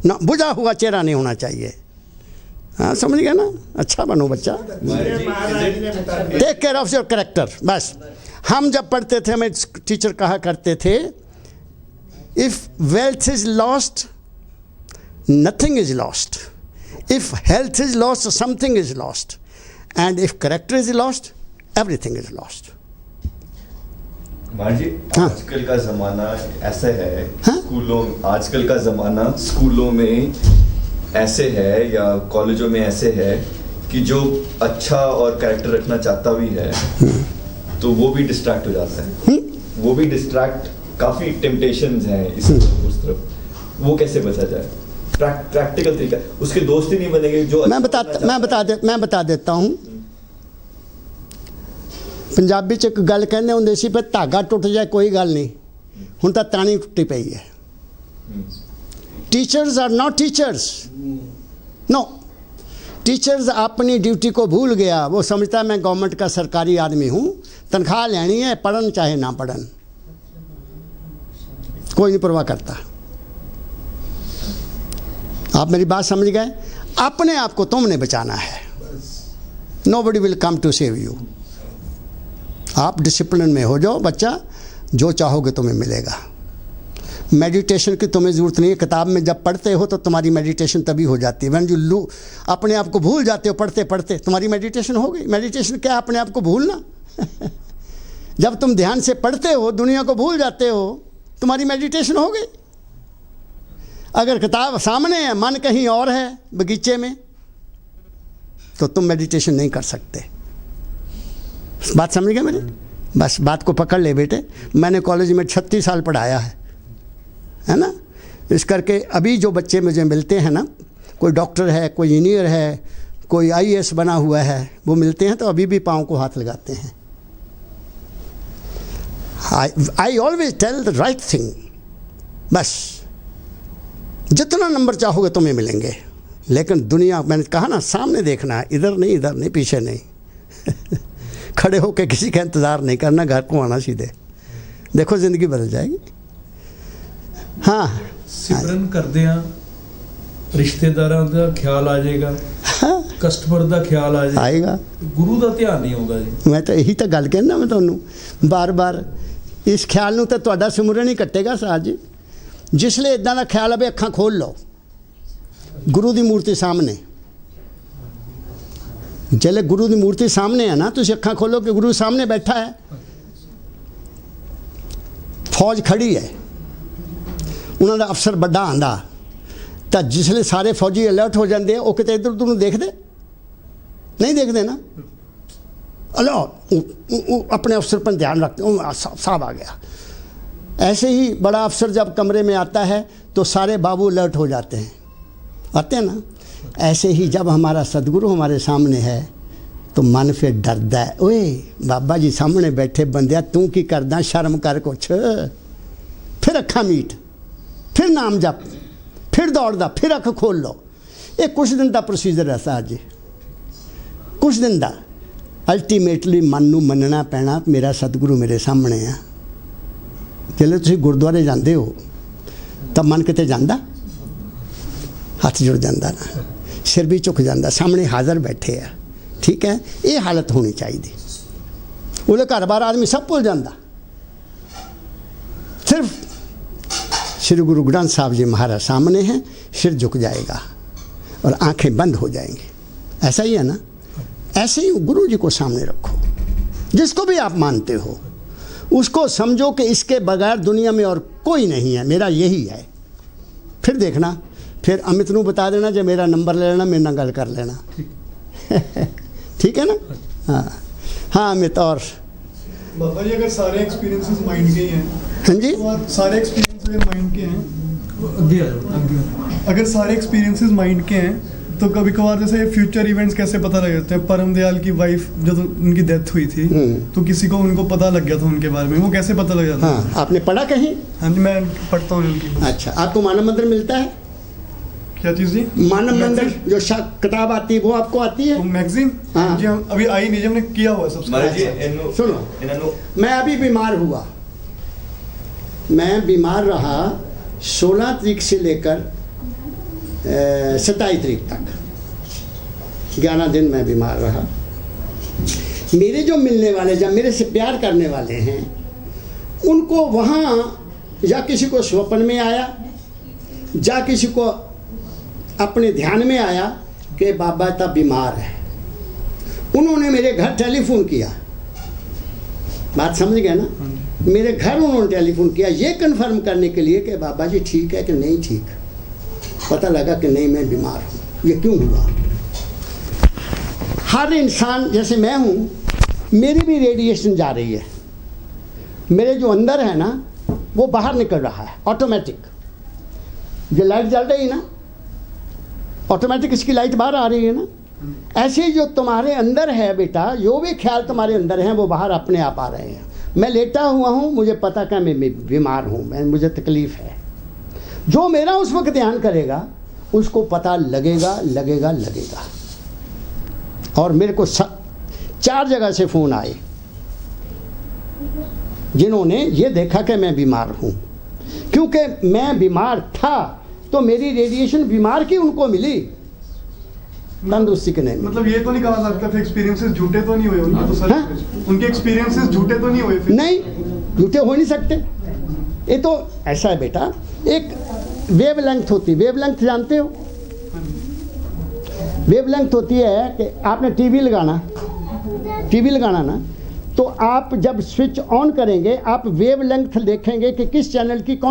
ना, बुझा हुआ चेहरा नहीं होना चाहिए। हाँ, समझ गया ना, अच्छा बनो बच्चा, take care of your character. बस हम जब पढ़ते थे हमें टीचर कहा करते थे, if wealth is lost nothing is lost, if health is lost something is lost, and if character is lost everything is lost. Kumar ji, हाँ। आजकल का जमाना ऐसा है, हाँ? आजकल का जमाना स्कूलों में ऐसे है या कॉलेजों में ऐसे है कि जो अच्छा और कैरेक्टर रखना चाहता भी है तो वो भी डिस्ट्रैक्ट हो जाता है, वो भी डिस्ट्रैक्ट, काफी टेम्पटेशंस हैं इस उस तरफ, वो कैसे बचा जाए? प्रैक्टिकल तरीका, उसके दोस्त ही नहीं बनेंगे जो मैं बता देता हूँ। पंजाबी च एक गल कहने होंदे सी, पर धागा टुट जाए कोई गल नहीं, हुण तां ताणी टुटी पई है। Teachers are not teachers, no. Teachers अपनी ड्यूटी को भूल गया, वो समझता है मैं गवर्नमेंट का सरकारी आदमी हूँ, तनख्वाह लेनी है, पढ़न चाहे ना पढ़न, कोई नहीं परवाह करता। आप मेरी बात समझ गए? अपने आप को तुमने बचाना है, nobody will come to save you. आप डिसिप्लिन में हो जाओ बच्चा, जो चाहोगे तुम्हें मिलेगा। मेडिटेशन की तुम्हें ज़रूरत नहीं है, किताब में जब पढ़ते हो तो तुम्हारी मेडिटेशन तभी हो जाती है। व्हेन यू अपने आप को भूल जाते हो पढ़ते पढ़ते, तुम्हारी मेडिटेशन हो गई। मेडिटेशन क्या, अपने आप को भूलना। जब तुम ध्यान से पढ़ते हो, दुनिया को भूल जाते हो, तुम्हारी मेडिटेशन हो गई। अगर किताब सामने है, मन कहीं और है बगीचे में, तो तुम मेडिटेशन नहीं कर सकते। बात समझ गए मेरी? बस बात को पकड़ ले बेटे। मैंने कॉलेज में 36 साल पढ़ाया है ना। इस करके अभी जो बच्चे मुझे मिलते हैं ना, कोई डॉक्टर है, कोई इंजीनियर है, कोई IAS बना हुआ है, वो मिलते हैं तो अभी भी पाँव को हाथ लगाते हैं। I always tell the right thing. बस जितना नंबर चाहोगे तुम्हें मिलेंगे, लेकिन दुनिया, मैंने कहा ना, सामने देखना है, इधर नहीं पीछे नहीं। खड़े होकर किसी का इंतज़ार नहीं करना, घर को आना सीधे, देखो ज़िंदगी बदल जाएगी। हाँ, सिमरन करदे हाँ, रिश्तेदारां दा ख्याल आ जाएगा, हाँ, कस्टमर दा ख्याल आ जाएगा, आएगा, गुरु दा ध्यान नहीं होगा जी। मैं तो यही तो गल कहना, मैं तुहानू बार बार इस ख्याल नूं तो तुहाडा सिमरन ही कटेगा साज जी। जिसले इदां दा ख्याल आवे, अखां खोल लो, गुरु दी मूर्ति सामने, जले गुरु दी मूर्ति सामने है ना, तुसीं अखां खोलो कि गुरु सामने बैठा है, फौज खड़ी है, उन्होंने अफसर बड़ा आंदा, तो जिसले सारे फौजी अलर्ट हो जाते हैं, वो किते इधर उधर देखते नहीं, देखते ना, अलो अपने अफसर पर ध्यान रखते, साहब आ गया। ऐसे ही बड़ा अफसर जब कमरे में आता है तो सारे बाबू अलर्ट हो जाते हैं, आते हैं ना। ऐसे ही जब हमारा सदगुरु हमारे सामने है तो मन फिर डरदा है, ओए बाबा जी सामने बैठे बंदिया, तू की करदा, शर्म कर कुछ। फिर अखा मीट, फिर नाम जप, फिर दौड़दा, फिर अख खोल लो। ये कुछ दिन का प्रोसीजर ऐसा अज, कुछ दिन का। अल्टीमेटली मन नूं मनना पैना, मेरा सतगुरु मेरे सामने है। जिसले तुसीं गुरुद्वारे जाते हो तब मन किते जांदा, हाथ जुड़ जाता ना, सिर भी झुक जाता, सामने हाज़र बैठे है, ठीक है। ये हालत होनी चाहिए। उहदे घर बार आदमी सब भुल जाता, सिर्फ श्री गुरु ग्रंथ साहब जी महाराज सामने हैं, सिर झुक जाएगा और आंखें बंद हो जाएंगी। ऐसा ही है ना। ऐसे ही गुरु जी को सामने रखो, जिसको भी आप मानते हो उसको समझो कि इसके बगैर दुनिया में और कोई नहीं है, मेरा यही है। फिर देखना, फिर अमित नूं बता देना, जब मेरा नंबर ले लेना, मेरे नाल गल कर लेना। ठीक है ना। हाँ हाँ अमित। और बाबा जी, अगर सारे एक्सपीरियंसेस माइंड के ही हैं, हाँ जी, तो सारे एक्सपीरियंस अगर माइंड के हैं, आगे अगर सारे एक्सपीरियंसेस माइंड के हैं, तो कभी कभार जैसे फ्यूचर इवेंट्स कैसे पता लग जाते हैं? परम दयाल की वाइफ जब उनकी डेथ हुई थी, तो किसी को उनको पता लग गया था उनके बारे में, वो कैसे पता लग जाता? हाँ, आपने पढ़ा कहीं? हाँ जी, मैं पढ़ता हूँ उनकी। अच्छा, आपको मानव मंदिर मिलता है? क्या चीज़ जी? मानव मंदिर जो किताब आती है, वो आपको आती है? मैगजीन? हाँ जी, हम अभी आई नहीं, हमने किया हुआ है महाराज जी, सब्सक्राइब। सुनो, मैं अभी बीमार हुआ, मैं बीमार रहा 16 तारीख से लेकर 27 तारीख तक, 11 दिन मैं बीमार रहा। मेरे जो मिलने वाले, जब मेरे से प्यार करने वाले हैं, उनको वहाँ या किसी को स्वप्न में आया, या किसी को अपने ध्यान में आया कि बाबा तब बीमार है, उन्होंने मेरे घर टेलीफोन किया। बात समझ गए ना? मेरे घर उन्होंने टेलीफोन किया ये कंफर्म करने के लिए कि बाबा जी ठीक है कि नहीं ठीक। पता लगा कि नहीं, मैं बीमार हूँ। ये क्यों हुआ? हर इंसान, जैसे मैं हूँ, मेरी भी रेडिएशन जा रही है। मेरे जो अंदर है ना, वो बाहर निकल रहा है ऑटोमेटिक। ये लाइट जल रही है ना, ऑटोमेटिक इसकी लाइट बाहर आ रही है ना। ऐसे ही जो तुम्हारे अंदर है बेटा, जो भी ख्याल तुम्हारे अंदर हैं, वो बाहर अपने आप आ रहे हैं। मैं लेटा हुआ हूँ, मुझे पता क्या मैं बीमार हूँ, मुझे तकलीफ़ है। जो मेरा उस वक्त ध्यान करेगा उसको पता लगेगा लगेगा लगेगा। और मेरे को 4 जगह से फ़ोन आए जिन्होंने ये देखा कि मैं बीमार हूँ। क्योंकि मैं बीमार था तो मेरी रेडिएशन बीमार की उनको मिली, तंदुरुस्ती के नहीं मिली। मतलब ये तो नहीं कहा सकता फिर एक्सपीरियंसेस झूठे तो नहीं हुए उनके? तो सर उनके एक्सपीरियंसेस झूठे तो नहीं हुए फिर? नहीं, झूठे हो नहीं सकते। ये तो ऐसा है बेटा, एक वेवलेंथ होती, वेवलेंथ जानते हो? वेवलेंथ होती है कि आपने टीवी लगाना ना, तो आप जब स्विच ऑन करेंगे आप वेवलेंथ देखेंगे कि किस चैनल की कौन